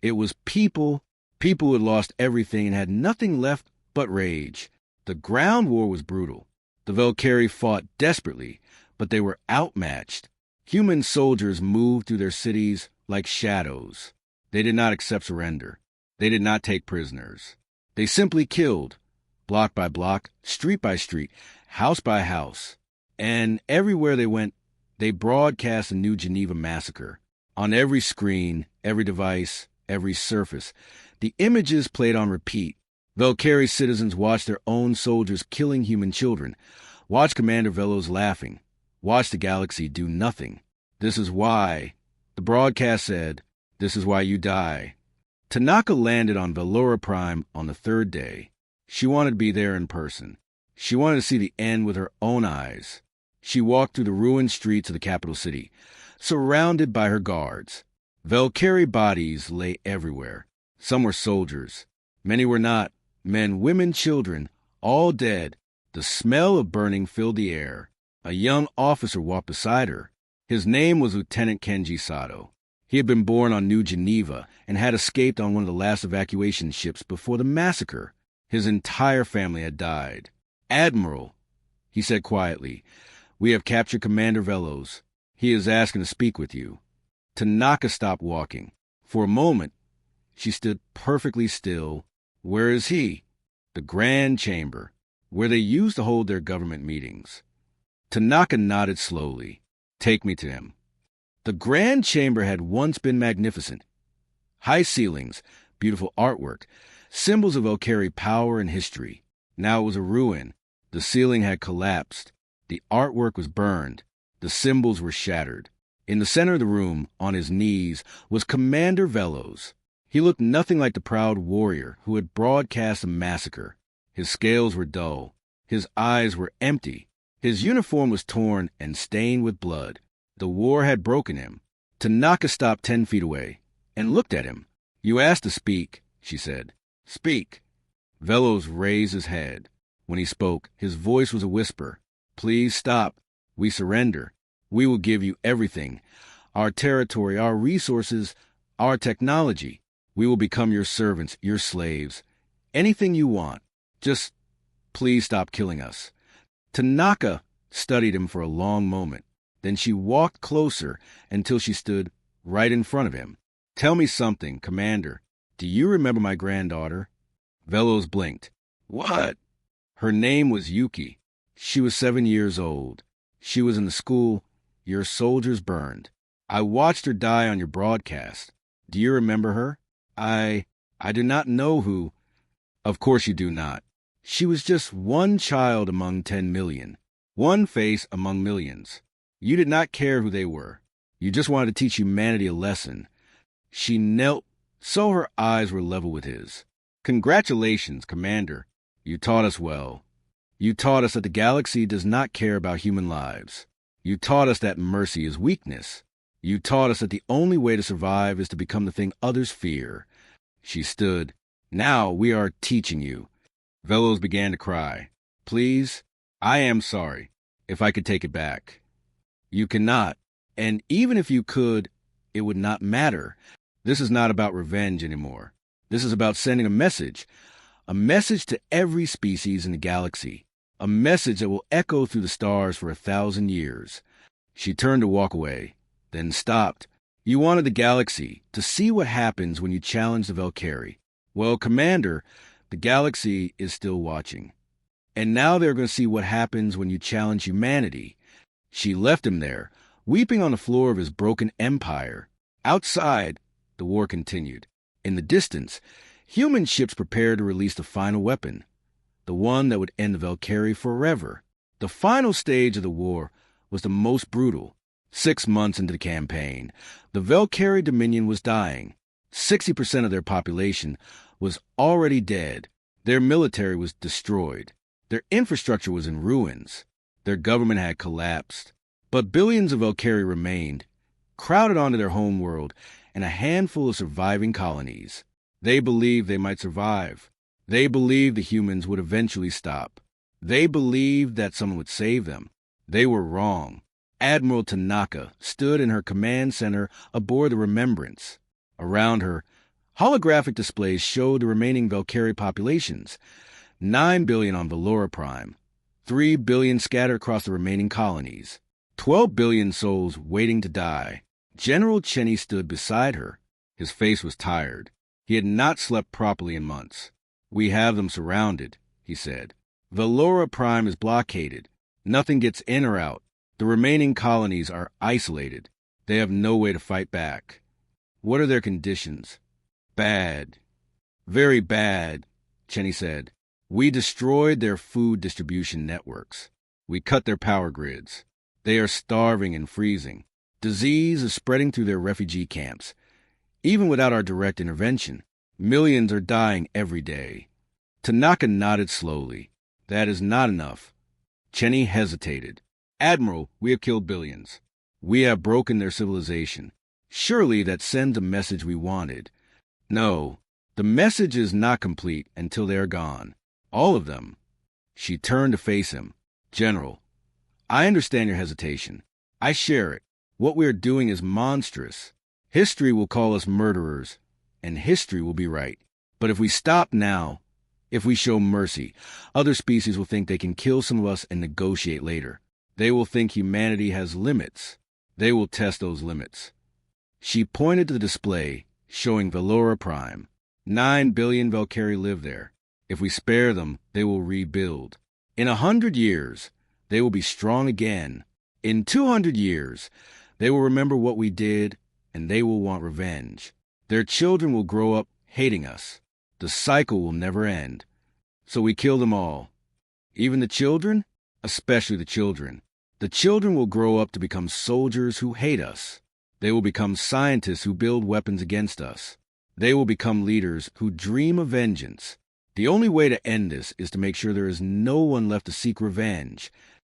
It was people who had lost everything and had nothing left but rage. The ground war was brutal. The Valkyrie fought desperately, but they were outmatched. Human soldiers moved through their cities like shadows. They did not accept surrender. They did not take prisoners. They simply killed, block by block, street by street, house by house. And everywhere they went, they broadcast a New Geneva massacre. On every screen, every device, every surface, the images played on repeat. Valkyrie citizens watched their own soldiers killing human children, watched Commander Velos laughing, watched the galaxy do nothing. This is why, the broadcast said, this is why you die. Tanaka landed on Allura Prime on the 3rd day. She wanted to be there in person. She wanted to see the end with her own eyes. She walked through the ruined streets of the capital city, surrounded by her guards. Valkyrie bodies lay everywhere. Some were soldiers. Many were not. Men, women, children, all dead. The smell of burning filled the air. A young officer walked beside her. His name was Lieutenant Kenji Sato. He had been born on New Geneva and had escaped on one of the last evacuation ships before the massacre. His entire family had died. Admiral, he said quietly, we have captured Commander Velos. He is asking to speak with you. Tanaka stopped walking. For a moment, she stood perfectly still. Where is he? The Grand Chamber, where they used to hold their government meetings. Tanaka nodded slowly. Take me to him. The Grand Chamber had once been magnificent. High ceilings, beautiful artwork, symbols of Valkyrie power and history. Now it was a ruin. The ceiling had collapsed. The artwork was burned. The symbols were shattered. In the center of the room, on his knees, was Commander Velos. He looked nothing like the proud warrior who had broadcast a massacre. His scales were dull. His eyes were empty. His uniform was torn and stained with blood. The war had broken him. Tanaka stopped 10 feet away and looked at him. You asked to speak, she said. Speak. Velos raised his head. When he spoke, his voice was a whisper. Please stop. We surrender. We will give you everything. Our territory, our resources, our technology. We will become your servants, your slaves. Anything you want. Just please stop killing us. Tanaka studied him for a long moment. Then she walked closer until she stood right in front of him. Tell me something, Commander. Do you remember my granddaughter? Velos blinked. What? Her name was Yuki. She was 7 years old. She was in the school your soldiers burned. I watched her die on your broadcast. Do you remember her? I do not know who. Of course you do not. She was just one child among 10 million. One face among millions. You did not care who they were. You just wanted to teach humanity a lesson. She knelt, so her eyes were level with his. Congratulations, Commander. You taught us well. You taught us that the galaxy does not care about human lives. You taught us that mercy is weakness. You taught us that the only way to survive is to become the thing others fear. She stood. Now we are teaching you. Velos began to cry. Please, I am sorry. If I could take it back. You cannot. And even if you could, it would not matter. This is not about revenge anymore. This is about sending a message to every species in the galaxy, a message that will echo through the stars for 1,000 years. She turned to walk away, then stopped. You wanted the galaxy to see what happens when you challenge the Valkyrie. Well, Commander, the galaxy is still watching. And now they're going to see what happens when you challenge humanity. She left him there, weeping on the floor of his broken empire. Outside, the war continued. In the distance, human ships prepared to release the final weapon, the one that would end the Valkyrie forever. The final stage of the war was the most brutal. 6 months into the campaign, the Valkyrie Dominion was dying. 60% of their population was already dead. Their military was destroyed. Their infrastructure was in ruins. Their government had collapsed. But billions of Valkyrie remained, crowded onto their home world, and a handful of surviving colonies. They believed they might survive. They believed the humans would eventually stop. They believed that someone would save them. They were wrong. Admiral Tanaka stood in her command center aboard the Remembrance. Around her, holographic displays showed the remaining Valkyrie populations. 9 billion on Valora Prime, 3 billion scattered across the remaining colonies, 12 billion souls waiting to die. General Cheney stood beside her. His face was tired. He had not slept properly in months. We have them surrounded, he said. Valora Prime is blockaded. Nothing gets in or out. The remaining colonies are isolated. They have no way to fight back. What are their conditions? Bad. Very bad, Cheney said. We destroyed their food distribution networks. We cut their power grids. They are starving and freezing. Disease is spreading through their refugee camps. Even without our direct intervention, millions are dying every day. Tanaka nodded slowly. That is not enough. Cheney hesitated. Admiral, we have killed billions. We have broken their civilization. Surely that sends a message we wanted. No, the message is not complete until they are gone. All of them. She turned to face him. General, I understand your hesitation. I share it. What we are doing is monstrous. History will call us murderers, and history will be right. But if we stop now, if we show mercy, other species will think they can kill some of us and negotiate later. They will think humanity has limits. They will test those limits. She pointed to the display, showing Valora Prime. 9 billion Valkyrie live there. If we spare them, they will rebuild. In 100 years, they will be strong again. In 200 years, they will remember what we did, and they will want revenge. Their children will grow up hating us. The cycle will never end. So we kill them all. Even the children? Especially the children. The children will grow up to become soldiers who hate us. They will become scientists who build weapons against us. They will become leaders who dream of vengeance. The only way to end this is to make sure there is no one left to seek revenge.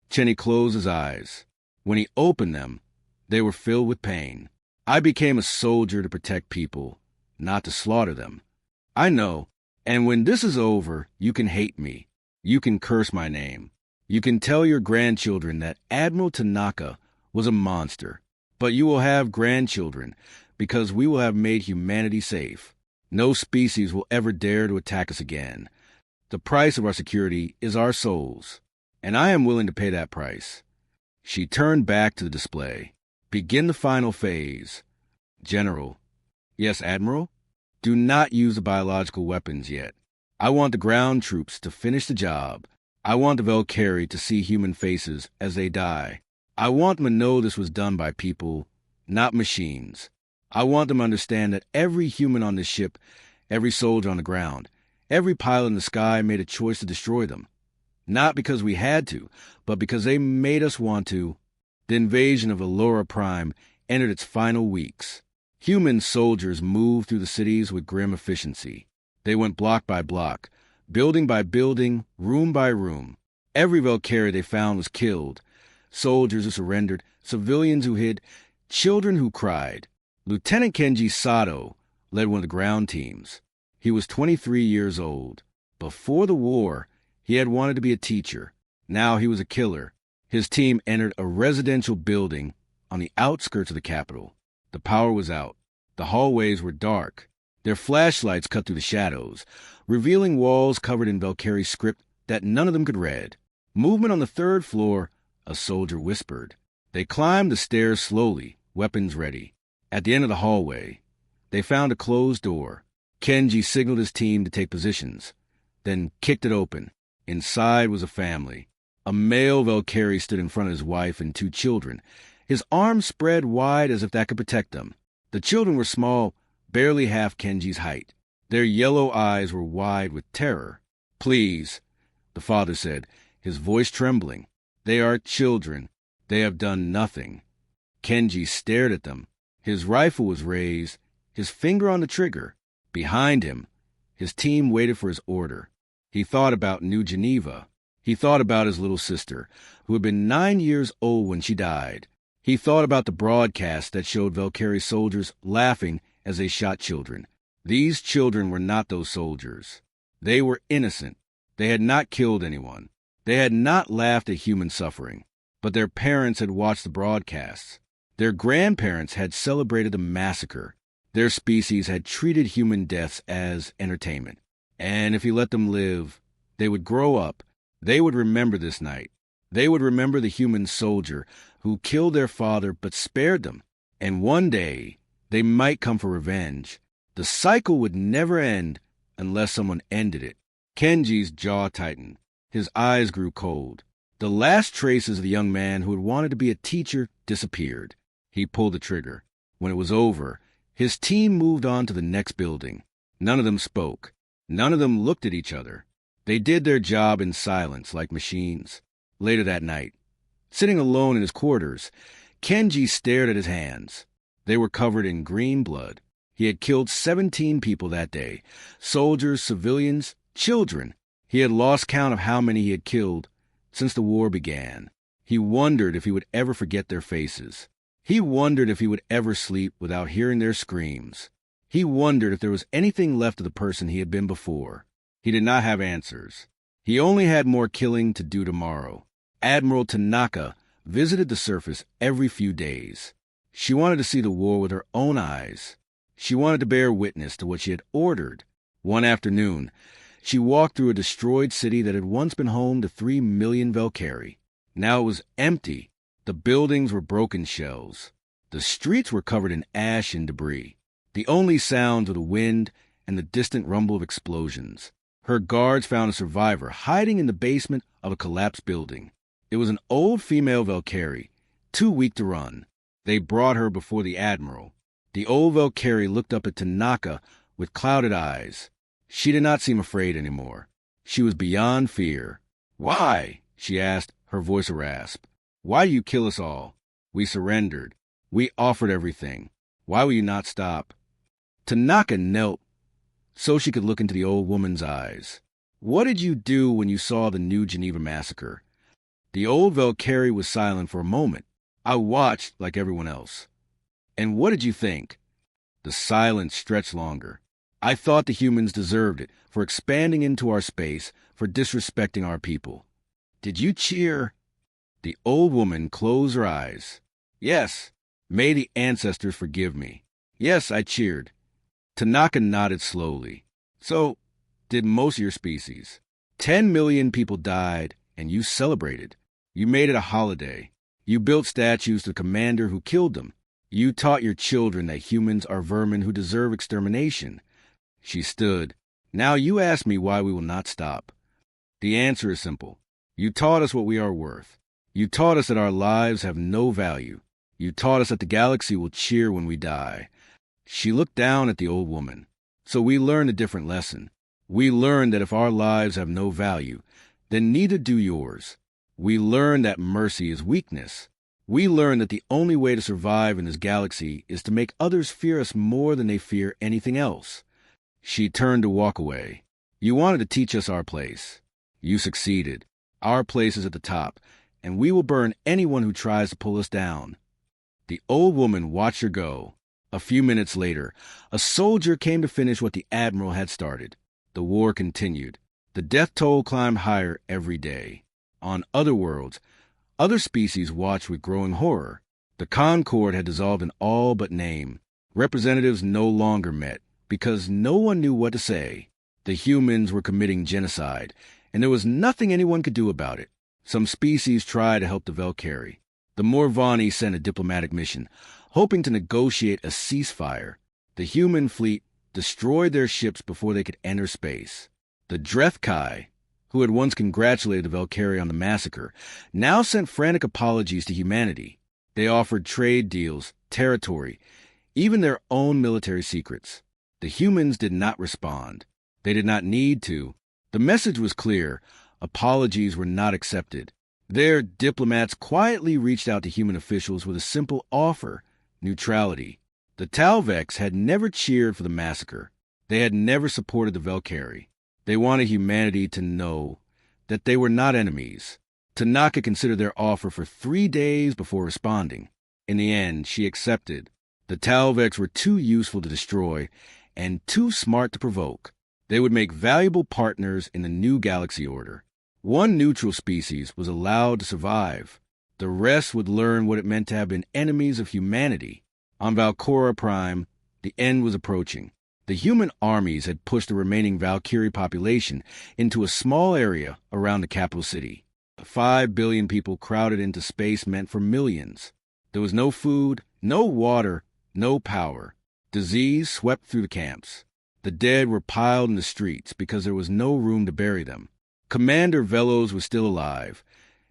Cheney closed his eyes. When he opened them, they were filled with pain. I became a soldier to protect people, not to slaughter them. I know, and when this is over, you can hate me. You can curse my name. You can tell your grandchildren that Admiral Tanaka was a monster. But you will have grandchildren, because we will have made humanity safe. No species will ever dare to attack us again. The price of our security is our souls, and I am willing to pay that price. She turned back to the display. Begin the final phase. General. Yes, Admiral? Do not use the biological weapons yet. I want the ground troops to finish the job. I want the Valkyrie to see human faces as they die. I want them to know this was done by people, not machines. I want them to understand that every human on this ship, every soldier on the ground, every pilot in the sky made a choice to destroy them. Not because we had to, but because they made us want to. The invasion of Valora Prime entered its final weeks. Human soldiers moved through the cities with grim efficiency. They went block by block, building by building, room by room. Every Valkyrie they found was killed. Soldiers who surrendered, civilians who hid, children who cried. Lieutenant Kenji Sato led one of the ground teams. He was 23 years old. Before the war, he had wanted to be a teacher. Now he was a killer. His team entered a residential building on the outskirts of the capital. The power was out. The hallways were dark. Their flashlights cut through the shadows, revealing walls covered in Valkyrie script that none of them could read. Movement on the third floor, a soldier whispered. They climbed the stairs slowly, weapons ready. At the end of the hallway, they found a closed door. Kenji signaled his team to take positions, then kicked it open. Inside was a family. A male Valkyrie stood in front of his wife and 2 children, his arms spread wide as if that could protect them. The children were small, barely half Kenji's height. Their yellow eyes were wide with terror. "Please," the father said, his voice trembling. "They are children. They have done nothing." Kenji stared at them. His rifle was raised, his finger on the trigger. Behind him, his team waited for his order. He thought about New Geneva. He thought about his little sister, who had been 9 years old when she died. He thought about the broadcast that showed Valkyrie soldiers laughing as they shot children. These children were not those soldiers. They were innocent. They had not killed anyone. They had not laughed at human suffering. But their parents had watched the broadcasts. Their grandparents had celebrated the massacre. Their species had treated human deaths as entertainment. And if he let them live, they would grow up. They would remember this night. They would remember the human soldier who killed their father but spared them. And one day, they might come for revenge. The cycle would never end unless someone ended it. Kenji's jaw tightened. His eyes grew cold. The last traces of the young man who had wanted to be a teacher disappeared. He pulled the trigger. When it was over, his team moved on to the next building. None of them spoke. None of them looked at each other. They did their job in silence, like machines. Later that night, sitting alone in his quarters, Kenji stared at his hands. They were covered in green blood. He had killed 17 people that day. Soldiers, civilians, children. He had lost count of how many he had killed since the war began. He wondered if he would ever forget their faces. He wondered if he would ever sleep without hearing their screams. He wondered if there was anything left of the person he had been before. He did not have answers. He only had more killing to do tomorrow. Admiral Tanaka visited the surface every few days. She wanted to see the war with her own eyes. She wanted to bear witness to what she had ordered. One afternoon, she walked through a destroyed city that had once been home to 3 million Valkyrie. Now it was empty. The buildings were broken shells. The streets were covered in ash and debris. The only sounds were the wind and the distant rumble of explosions. Her guards found a survivor hiding in the basement of a collapsed building. It was an old female Valkyrie, too weak to run. They brought her before the admiral. The old Valkyrie looked up at Tanaka with clouded eyes. She did not seem afraid anymore. She was beyond fear. "Why?" she asked, her voice a rasp. "Why do you kill us all? We surrendered. We offered everything. Why will you not stop?" Tanaka knelt so she could look into the old woman's eyes. "What did you do when you saw the New Geneva massacre?" The old Valkyrie was silent for a moment. "I watched like everyone else." "And what did you think?" The silence stretched longer. "I thought the humans deserved it for expanding into our space, for disrespecting our people." "Did you cheer?" The old woman closed her eyes. "Yes. May the ancestors forgive me. Yes, I cheered." Tanaka nodded slowly. "So, did most of your species. 10 million people died, and you celebrated. You made it a holiday. You built statues to the commander who killed them. You taught your children that humans are vermin who deserve extermination." She stood. "Now you ask me why we will not stop. The answer is simple. You taught us what we are worth. You taught us that our lives have no value. You taught us that the galaxy will cheer when we die." She looked down at the old woman. "So we learned a different lesson. We learned that if our lives have no value, then neither do yours. We learned that mercy is weakness. We learned that the only way to survive in this galaxy is to make others fear us more than they fear anything else." She turned to walk away. "You wanted to teach us our place. You succeeded. Our place is at the top, and we will burn anyone who tries to pull us down." The old woman watched her go. A few minutes later, a soldier came to finish what the admiral had started. The war continued. The death toll climbed higher every day. On other worlds, other species watched with growing horror. The Concord had dissolved in all but name. Representatives no longer met because no one knew what to say. The humans were committing genocide, and there was nothing anyone could do about it. Some species tried to help the Valkyrie. The Morvani sent a diplomatic mission, hoping to negotiate a ceasefire. The human fleet destroyed their ships before they could enter space. The Drethkai, who had once congratulated the Valkyrie on the massacre, now sent frantic apologies to humanity. They offered trade deals, territory, even their own military secrets. The humans did not respond. They did not need to. The message was clear. Apologies were not accepted. Their diplomats quietly reached out to human officials with a simple offer: neutrality. The Talvex had never cheered for the massacre. They had never supported the Valkyrie. They wanted humanity to know that they were not enemies. Tanaka considered their offer for 3 days before responding. In the end, she accepted. The Talvex were too useful to destroy and too smart to provoke. They would make valuable partners in the new galaxy order. One neutral species was allowed to survive. The rest would learn what it meant to have been enemies of humanity. On Valcora Prime, the end was approaching. The human armies had pushed the remaining Valkyrie population into a small area around the capital city. 5 billion people crowded into space meant for millions. There was no food, no water, no power. Disease swept through the camps. The dead were piled in the streets because there was no room to bury them. Commander Velos was still alive,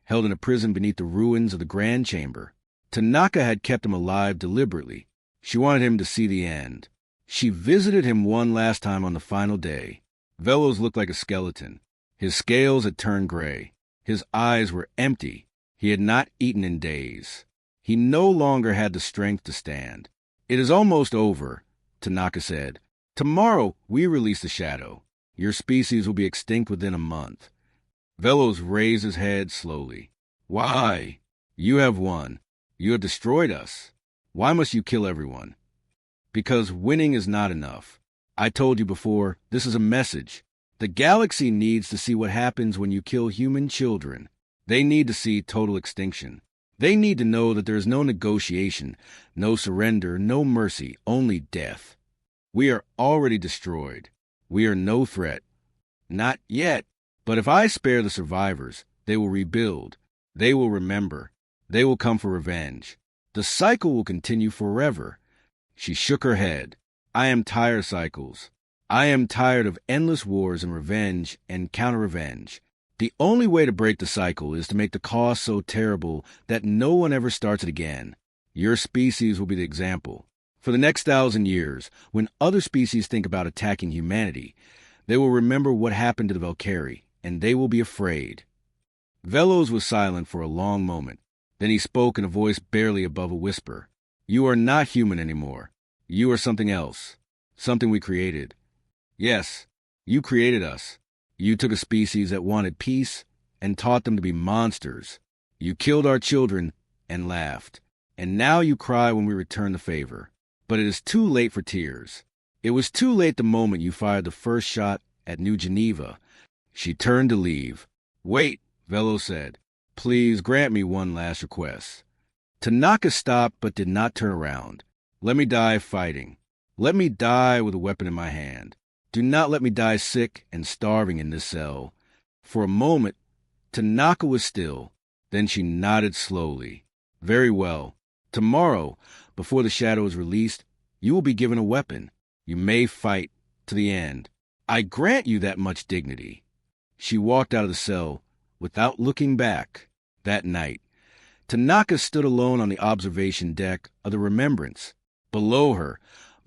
held in a prison beneath the ruins of the Grand Chamber. Tanaka had kept him alive deliberately. She wanted him to see the end. She visited him one last time on the final day. Velos looked like a skeleton. His scales had turned gray. His eyes were empty. He had not eaten in days. He no longer had the strength to stand. "It is almost over," Tanaka said. "Tomorrow we release the shadow. Your species will be extinct within a month." Velos raised his head slowly. "Why? You have won. You have destroyed us. Why must you kill everyone?" "Because winning is not enough. I told you before, this is a message. The galaxy needs to see what happens when you kill human children. They need to see total extinction. They need to know that there is no negotiation, no surrender, no mercy, only death. We are already destroyed. We are no threat. Not yet. But if I spare the survivors, they will rebuild. They will remember. They will come for revenge. The cycle will continue forever." She shook her head. "I am tired of cycles. I am tired of endless wars and revenge and counter-revenge. The only way to break the cycle is to make the cost so terrible that no one ever starts it again. Your species will be the example. For the next 1,000 years, when other species think about attacking humanity, they will remember what happened to the Valkyrie, and they will be afraid." Velos was silent for a long moment. Then he spoke in a voice barely above a whisper. "You are not human anymore. You are something else. Something we created. Yes, you created us. You took a species that wanted peace and taught them to be monsters. You killed our children and laughed. And now you cry when we return the favor. But it is too late for tears. It was too late the moment you fired the first shot at New Geneva." She turned to leave. "Wait," Velos said. "Please grant me one last request." Tanaka stopped but did not turn around. "Let me die fighting. Let me die with a weapon in my hand. Do not let me die sick and starving in this cell." For a moment, Tanaka was still. Then she nodded slowly. "Very well. Tomorrow, before the shadow is released, you will be given a weapon. You may fight to the end. I grant you that much dignity." She walked out of the cell without looking back. That night, Tanaka stood alone on the observation deck of the Remembrance. Below her,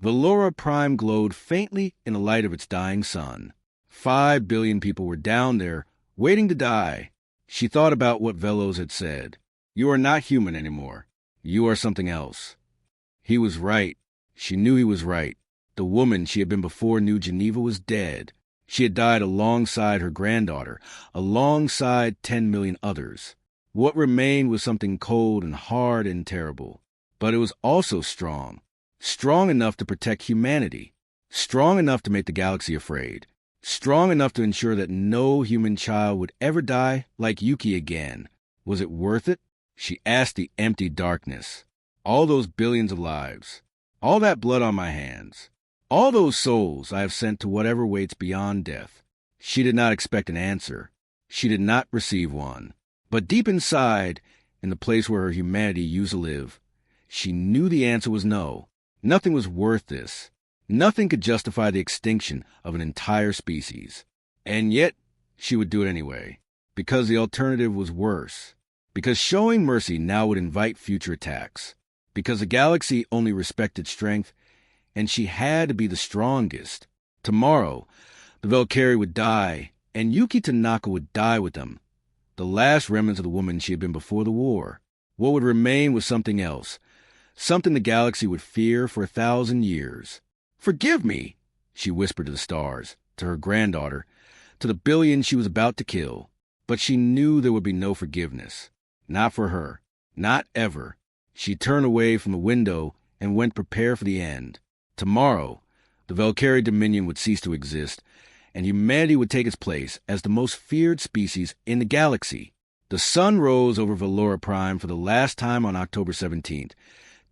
Valora Prime glowed faintly in the light of its dying sun. 5 billion people were down there, waiting to die. She thought about what Velos had said. "You are not human anymore. You are something else." He was right. She knew he was right. The woman she had been before New Geneva was dead. She had died alongside her granddaughter, alongside 10 million others. What remained was something cold and hard and terrible. But it was also strong. Strong enough to protect humanity. Strong enough to make the galaxy afraid. Strong enough to ensure that no human child would ever die like Yuki again. Was it worth it? She asked the empty darkness. All those billions of lives. All that blood on my hands. All those souls I have sent to whatever waits beyond death. She did not expect an answer. She did not receive one. But deep inside, in the place where her humanity used to live, she knew the answer was no. Nothing was worth this. Nothing could justify the extinction of an entire species. And yet, she would do it anyway, because the alternative was worse. Because showing mercy now would invite future attacks. Because the galaxy only respected strength, and she had to be the strongest. Tomorrow, the Valkyrie would die, and Yuki Tanaka would die with them. The last remnants of the woman she had been before the war. What would remain was something else. Something the galaxy would fear for 1,000 years. "Forgive me," she whispered to the stars, to her granddaughter, to the billions she was about to kill. But she knew there would be no forgiveness. Not for her. Not ever. She turned away from the window and went prepare for the end. Tomorrow, the Valkyrie Dominion would cease to exist, and humanity would take its place as the most feared species in the galaxy. The sun rose over Valora Prime for the last time on October 17th,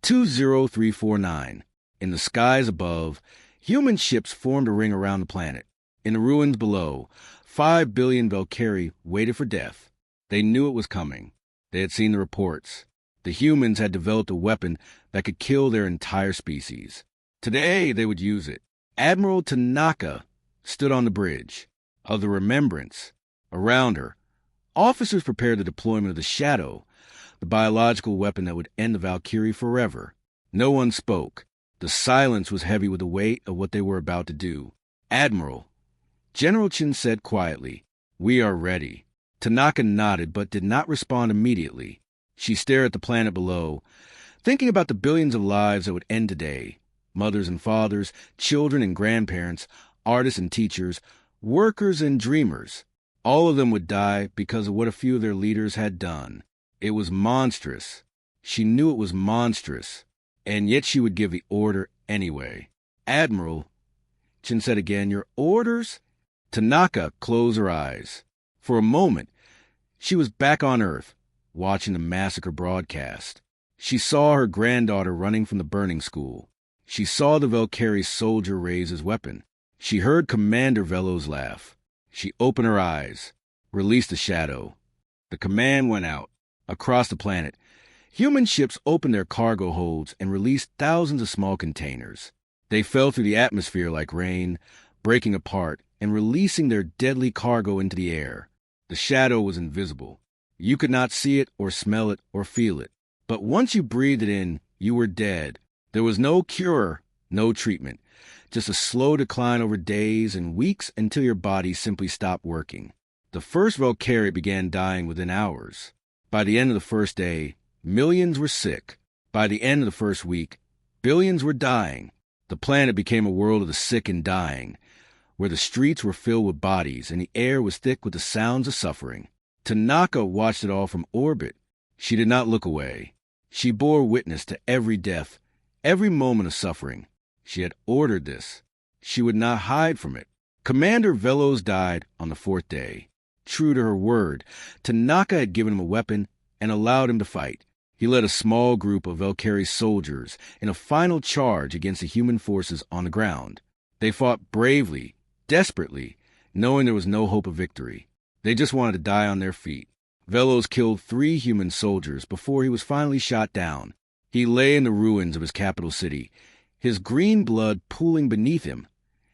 20349. In the skies above, human ships formed a ring around the planet. In the ruins below, 5 billion Valkyrie waited for death. They knew it was coming. They had seen the reports. The humans had developed a weapon that could kill their entire species. Today, they would use it. Admiral Tanaka stood on the bridge of the Remembrance. Around her, officers prepared the deployment of the Shadow, the biological weapon that would end the Valkyrie forever. No one spoke. The silence was heavy with the weight of what they were about to do. "Admiral," General Chin said quietly, "we are ready." Tanaka nodded but did not respond immediately. She stared at the planet below, thinking about the billions of lives that would end today. Mothers and fathers, children and grandparents, artists and teachers, workers and dreamers. All of them would die because of what a few of their leaders had done. It was monstrous. She knew it was monstrous. And yet she would give the order anyway. "Admiral," Chin said again, "your orders?" Tanaka closed her eyes. For a moment, she was back on Earth, watching the massacre broadcast. She saw her granddaughter running from the burning school. She saw the Valkyrie soldier raise his weapon. She heard Commander Velo's laugh. She opened her eyes, released the Shadow. The command went out. Across the planet, human ships opened their cargo holds and released thousands of small containers. They fell through the atmosphere like rain, breaking apart and releasing their deadly cargo into the air. The Shadow was invisible. You could not see it or smell it or feel it. But once you breathed it in, you were dead. There was no cure, no treatment, just a slow decline over days and weeks until your body simply stopped working. The first Valkyrie began dying within hours. By the end of the first day, millions were sick. By the end of the first week, billions were dying. The planet became a world of the sick and dying, where the streets were filled with bodies and the air was thick with the sounds of suffering. Tanaka watched it all from orbit. She did not look away. She bore witness to every death, every moment of suffering. She had ordered this. She would not hide from it. Commander Velos died on the 4th day. True to her word, Tanaka had given him a weapon and allowed him to fight. He led a small group of Valkyrie soldiers in a final charge against the human forces on the ground. They fought bravely, desperately, knowing there was no hope of victory. They just wanted to die on their feet. Velos killed 3 human soldiers before he was finally shot down. He lay in the ruins of his capital city, his green blood pooling beneath him,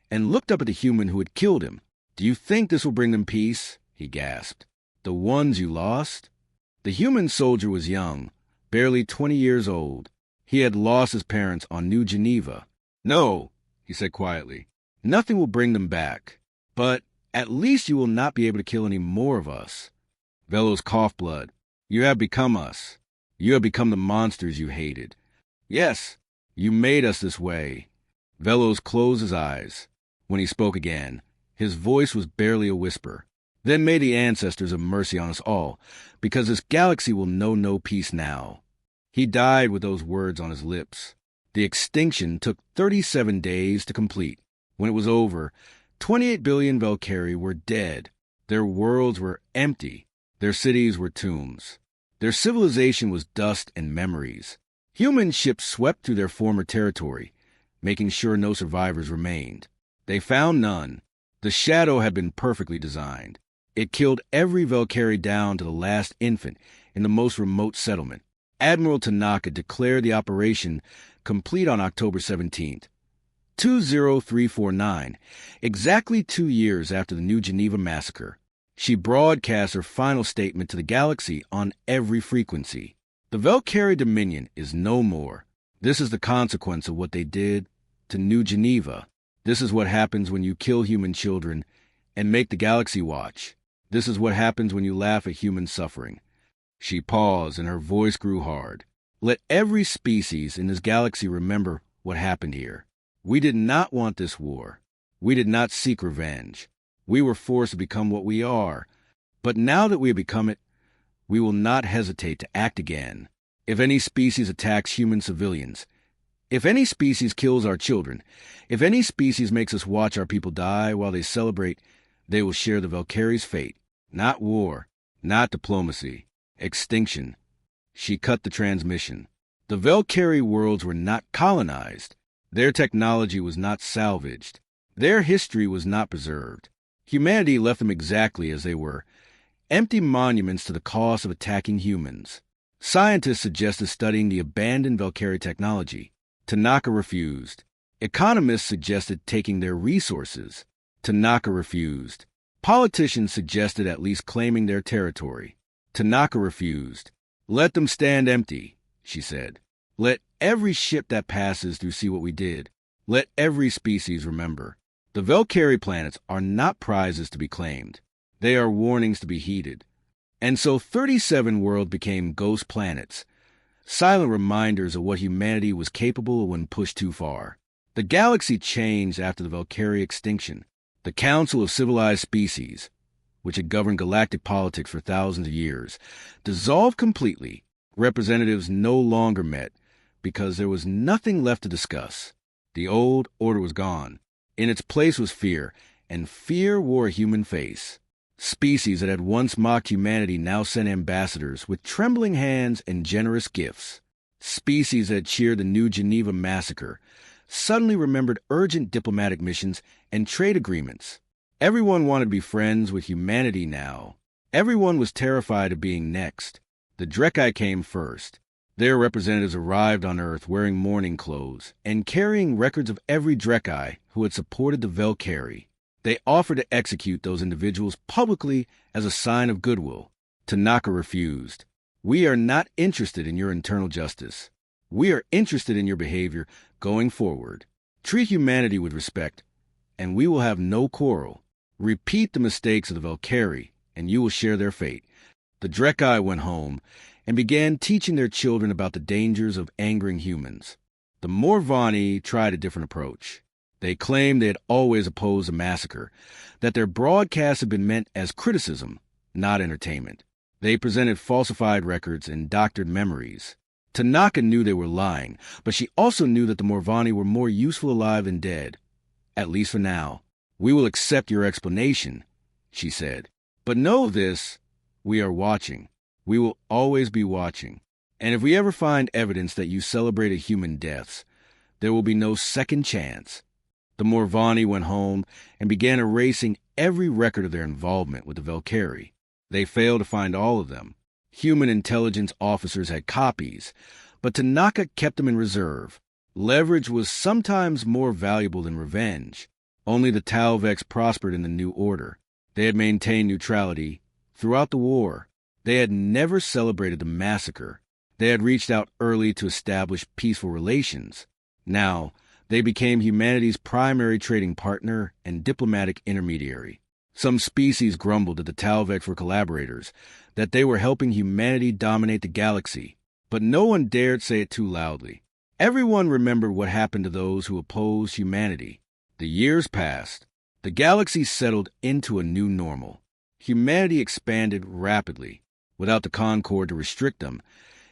and looked up at the human who had killed him. "Do you think this will bring them peace?" he gasped. "The ones you lost?" The human soldier was young, barely 20 years old. He had lost his parents on New Geneva. "No," he said quietly. "Nothing will bring them back. But at least you will not be able to kill any more of us." Velos coughed blood. "You have become us. You have become the monsters you hated. Yes, you made us this way." Velos closed his eyes. When he spoke again, his voice was barely a whisper. "Then may the ancestors have mercy on us all, because this galaxy will know no peace now." He died with those words on his lips. The extinction took 37 days to complete. When it was over, 28 billion Valkyrie were dead. Their worlds were empty. Their cities were tombs. Their civilization was dust and memories. Human ships swept through their former territory, making sure no survivors remained. They found none. The Shadow had been perfectly designed. It killed every Valkyrie down to the last infant in the most remote settlement. Admiral Tanaka declared the operation complete on October 17th, 20349, exactly 2 years after the New Geneva massacre. She broadcast her final statement to the galaxy on every frequency. The Valkyrie Dominion is no more. This is the consequence of what they did to New Geneva. This is what happens when you kill human children and make the galaxy watch. This is what happens when you laugh at human suffering. She paused and her voice grew hard. Let every species in this galaxy remember what happened here. We did not want this war. We did not seek revenge. We were forced to become what we are. But now that we have become it, we will not hesitate to act again. If any species attacks human civilians, if any species kills our children, if any species makes us watch our people die while they celebrate, they will share the Valkyrie's fate. Not war, not diplomacy, extinction. She cut the transmission. The Valkyrie worlds were not colonized. Their technology was not salvaged. Their history was not preserved. Humanity left them exactly as they were, empty monuments to the cost of attacking humans. Scientists suggested studying the abandoned Valkyrie technology. Tanaka refused. Economists suggested taking their resources. Tanaka refused. Politicians suggested at least claiming their territory. Tanaka refused. Let them stand empty, she said. Let every ship that passes through see what we did. Let every species remember. The Valkyrie planets are not prizes to be claimed. They are warnings to be heeded. And so 37 worlds became ghost planets, silent reminders of what humanity was capable of when pushed too far. The galaxy changed after the Valkyrie extinction. The Council of Civilized Species, which had governed galactic politics for thousands of years, dissolved completely. Representatives no longer met because there was nothing left to discuss. The old order was gone. In its place was fear, and fear wore a human face. Species that had once mocked humanity now sent ambassadors with trembling hands and generous gifts. Species that had cheered the New Geneva massacre suddenly remembered urgent diplomatic missions and trade agreements. Everyone wanted to be friends with humanity now. Everyone was terrified of being next. The Drekkai came first. Their representatives arrived on Earth wearing mourning clothes and carrying records of every Drekkai who had supported the Valkyrie. They offered to execute those individuals publicly as a sign of goodwill. Tanaka refused. We are not interested in your internal justice. We are interested in your behavior going forward. Treat humanity with respect, and we will have no quarrel. Repeat the mistakes of the Valkyrie, and you will share their fate. The Drekkai went home and began teaching their children about the dangers of angering humans. The Morvani tried a different approach. They claimed they had always opposed the massacre, that their broadcasts had been meant as criticism, not entertainment. They presented falsified records and doctored memories. Tanaka knew they were lying, but she also knew that the Morvani were more useful alive than dead, at least for now. We will accept your explanation, she said. But know this, we are watching. We will always be watching. And if we ever find evidence that you celebrated human deaths, there will be no second chance. The Morvani went home and began erasing every record of their involvement with the Valkyrie. They failed to find all of them. Human intelligence officers had copies, but Tanaka kept them in reserve. Leverage was sometimes more valuable than revenge. Only the Talvex prospered in the new order. They had maintained neutrality throughout the war. They had never celebrated the massacre. They had reached out early to establish peaceful relations. Now, they became humanity's primary trading partner and diplomatic intermediary. Some species grumbled that the Talvex were collaborators, that they were helping humanity dominate the galaxy, but no one dared say it too loudly. Everyone remembered what happened to those who opposed humanity. The years passed. The galaxy settled into a new normal. Humanity expanded rapidly. Without the Concord to restrict them,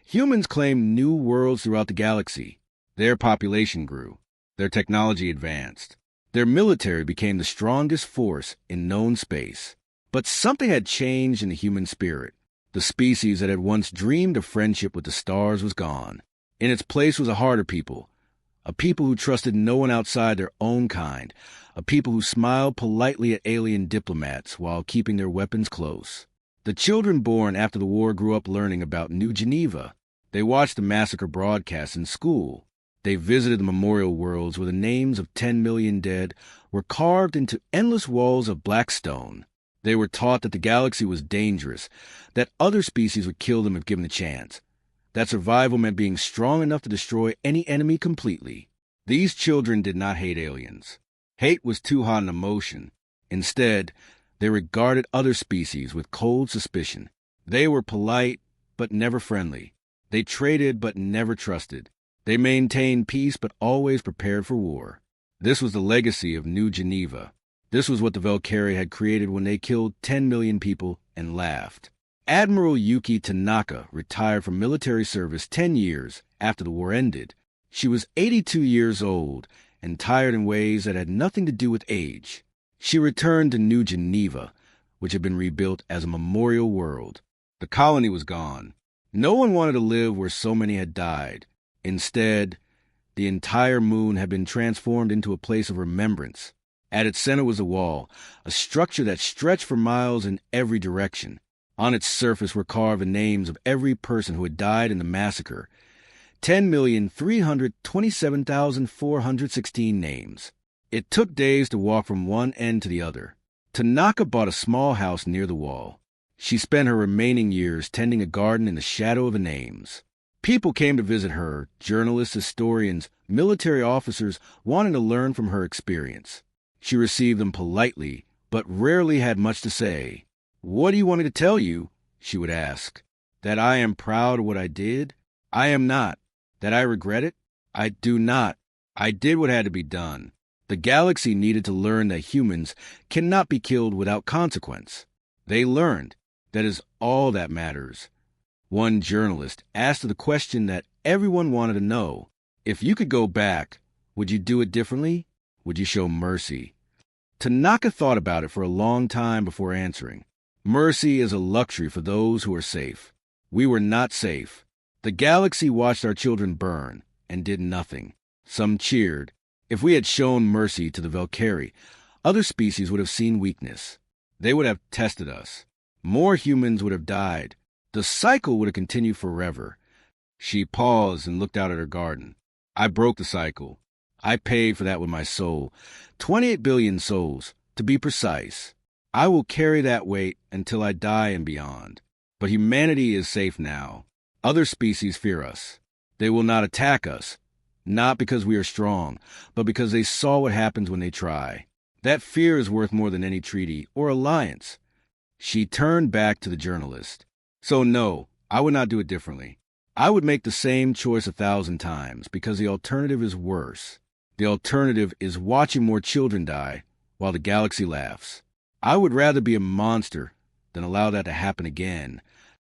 humans claimed new worlds throughout the galaxy. Their population grew. Their technology advanced. Their military became the strongest force in known space. But something had changed in the human spirit. The species that had once dreamed of friendship with the stars was gone. In its place was a harder people, a people who trusted no one outside their own kind, a people who smiled politely at alien diplomats while keeping their weapons close. The children born after the war grew up learning about New Geneva. They watched the massacre broadcasts in school. They visited the memorial worlds where the names of 10 million dead were carved into endless walls of black stone. They were taught that the galaxy was dangerous, that other species would kill them if given the chance, that survival meant being strong enough to destroy any enemy completely. These children did not hate aliens. Hate was too hot an emotion. Instead, they regarded other species with cold suspicion. They were polite, but never friendly. They traded, but never trusted. They maintained peace, but always prepared for war. This was the legacy of New Geneva. This was what the Valkyrie had created when they killed 10 million people and laughed. Admiral Yuki Tanaka retired from military service 10 years after the war ended. She was 82 years old and tired in ways that had nothing to do with age. She returned to New Geneva, which had been rebuilt as a memorial world. The colony was gone. No one wanted to live where so many had died. Instead, the entire moon had been transformed into a place of remembrance. At its center was a wall, a structure that stretched for miles in every direction. On its surface were carved the names of every person who had died in the massacre. 10,327,416 names. It took days to walk from one end to the other. Tanaka bought a small house near the wall. She spent her remaining years tending a garden in the shadow of the names. People came to visit her, journalists, historians, military officers wanting to learn from her experience. She received them politely, but rarely had much to say. "What do you want me to tell you?" she would ask. "That I am proud of what I did? I am not. That I regret it? I do not. I did what had to be done." The galaxy needed to learn that humans cannot be killed without consequence. They learned. That is all that matters. One journalist asked her the question that everyone wanted to know. If you could go back, would you do it differently? Would you show mercy? Tanaka thought about it for a long time before answering. Mercy is a luxury for those who are safe. We were not safe. The galaxy watched our children burn and did nothing. Some cheered. If we had shown mercy to the Valkyrie, other species would have seen weakness. They would have tested us. More humans would have died. The cycle would have continued forever. She paused and looked out at her garden. I broke the cycle. I paid for that with my soul. 28 billion souls, to be precise. I will carry that weight until I die and beyond. But humanity is safe now. Other species fear us. They will not attack us, not because we are strong, but because they saw what happens when they try. That fear is worth more than any treaty or alliance. She turned back to the journalist. So no, I would not do it differently. I would make the same choice 1,000 times because the alternative is worse. The alternative is watching more children die while the galaxy laughs. I would rather be a monster than allow that to happen again.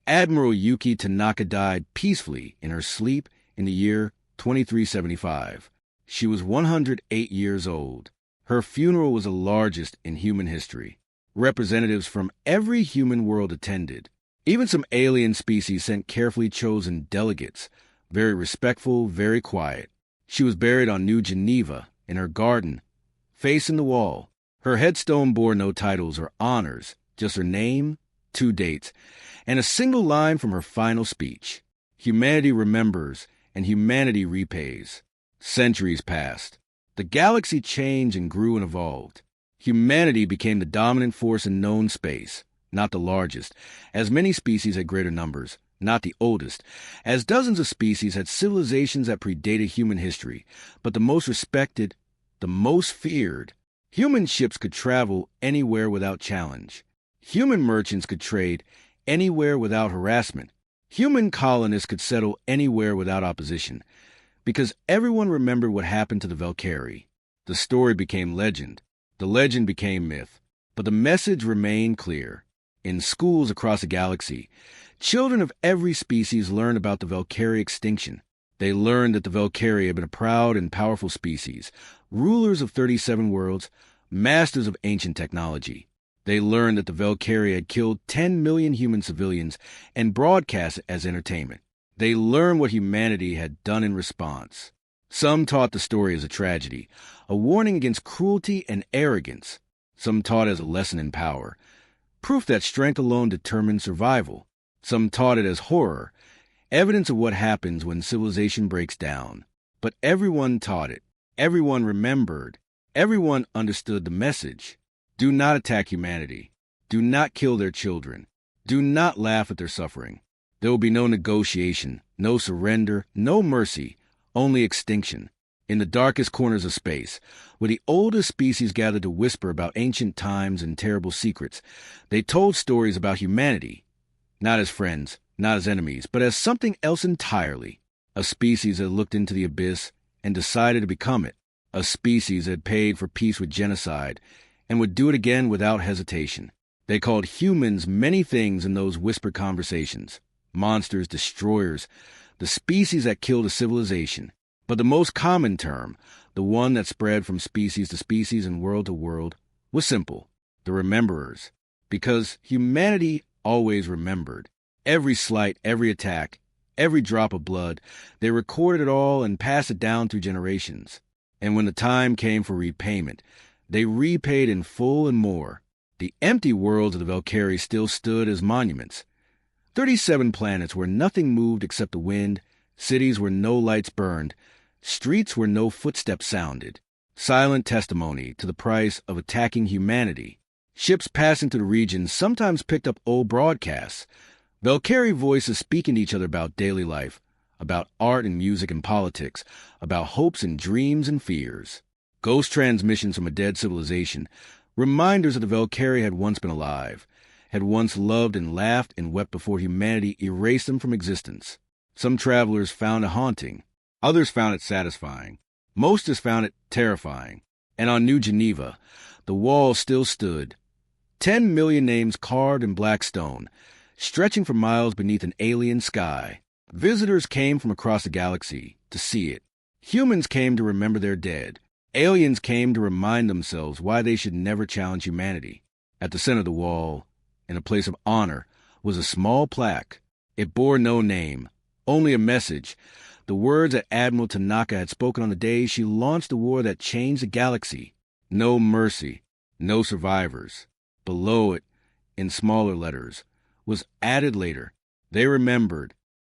Admiral Yuki Tanaka died peacefully in her sleep in the year 2375. She was 108 years old. Her funeral was the largest in human history. Representatives from every human world attended. Even some alien species sent carefully chosen delegates, very respectful, very quiet. She was buried on New Geneva, in her garden, facing the wall. Her headstone bore no titles or honors, just her name, 2 dates, and a single line from her final speech. Humanity remembers, and humanity repays. Centuries passed. The galaxy changed and grew and evolved. Humanity became the dominant force in known space, not the largest, as many species had greater numbers, not the oldest, as dozens of species had civilizations that predated human history, but the most respected, the most feared. Human ships could travel anywhere without challenge. Human merchants could trade anywhere without harassment. Human colonists could settle anywhere without opposition, because everyone remembered what happened to the Valkyrie. The story became legend. The legend became myth. But the message remained clear. In schools across the galaxy, children of every species learned about the Valkyrie extinction. They learned that the Valkyrie had been a proud and powerful species, rulers of 37 worlds, masters of ancient technology. They learned that the Valkyrie had killed 10 million human civilians and broadcast it as entertainment. They learned what humanity had done in response. Some taught the story as a tragedy, a warning against cruelty and arrogance. Some taught it as a lesson in power, proof that strength alone determines survival. Some taught it as horror, evidence of what happens when civilization breaks down. But everyone taught it. Everyone remembered. Everyone understood the message. Do not attack humanity. Do not kill their children. Do not laugh at their suffering. There will be no negotiation, no surrender, no mercy, only extinction. In the darkest corners of space, where the oldest species gathered to whisper about ancient times and terrible secrets, they told stories about humanity, not as friends, not as enemies, but as something else entirely. A species that looked into the abyss and decided to become it. A species that paid for peace with genocide and would do it again without hesitation. They called humans many things in those whispered conversations. Monsters, destroyers, the species that killed a civilization. But the most common term, the one that spread from species to species and world to world, was simple: the rememberers. Because humanity always remembered. Every slight, every attack, every drop of blood, they recorded it all and passed it down through generations. And when the time came for repayment, they repaid in full and more. The empty worlds of the Valkyrie still stood as monuments. 37 planets where nothing moved except the wind, cities where no lights burned, streets where no footsteps sounded. Silent testimony to the price of attacking humanity. Ships passing through the region sometimes picked up old broadcasts. Valkyrie voices speaking to each other about daily life, about art and music and politics, about hopes and dreams and fears. Ghost transmissions from a dead civilization, reminders that the Valkyrie had once been alive, had once loved and laughed and wept before humanity erased them from existence. Some travelers found it haunting. Others found it satisfying. Most just found it terrifying. And on New Geneva, the wall still stood. 10 million names carved in black stone, stretching for miles beneath an alien sky. Visitors came from across the galaxy to see it. Humans came to remember their dead. Aliens came to remind themselves why they should never challenge humanity. At the center of the wall, in a place of honor, was a small plaque. It bore no name, only a message. The words that Admiral Tanaka had spoken on the day she launched the war that changed the galaxy. No mercy, no survivors. Below it, in smaller letters, was added later: they remembered,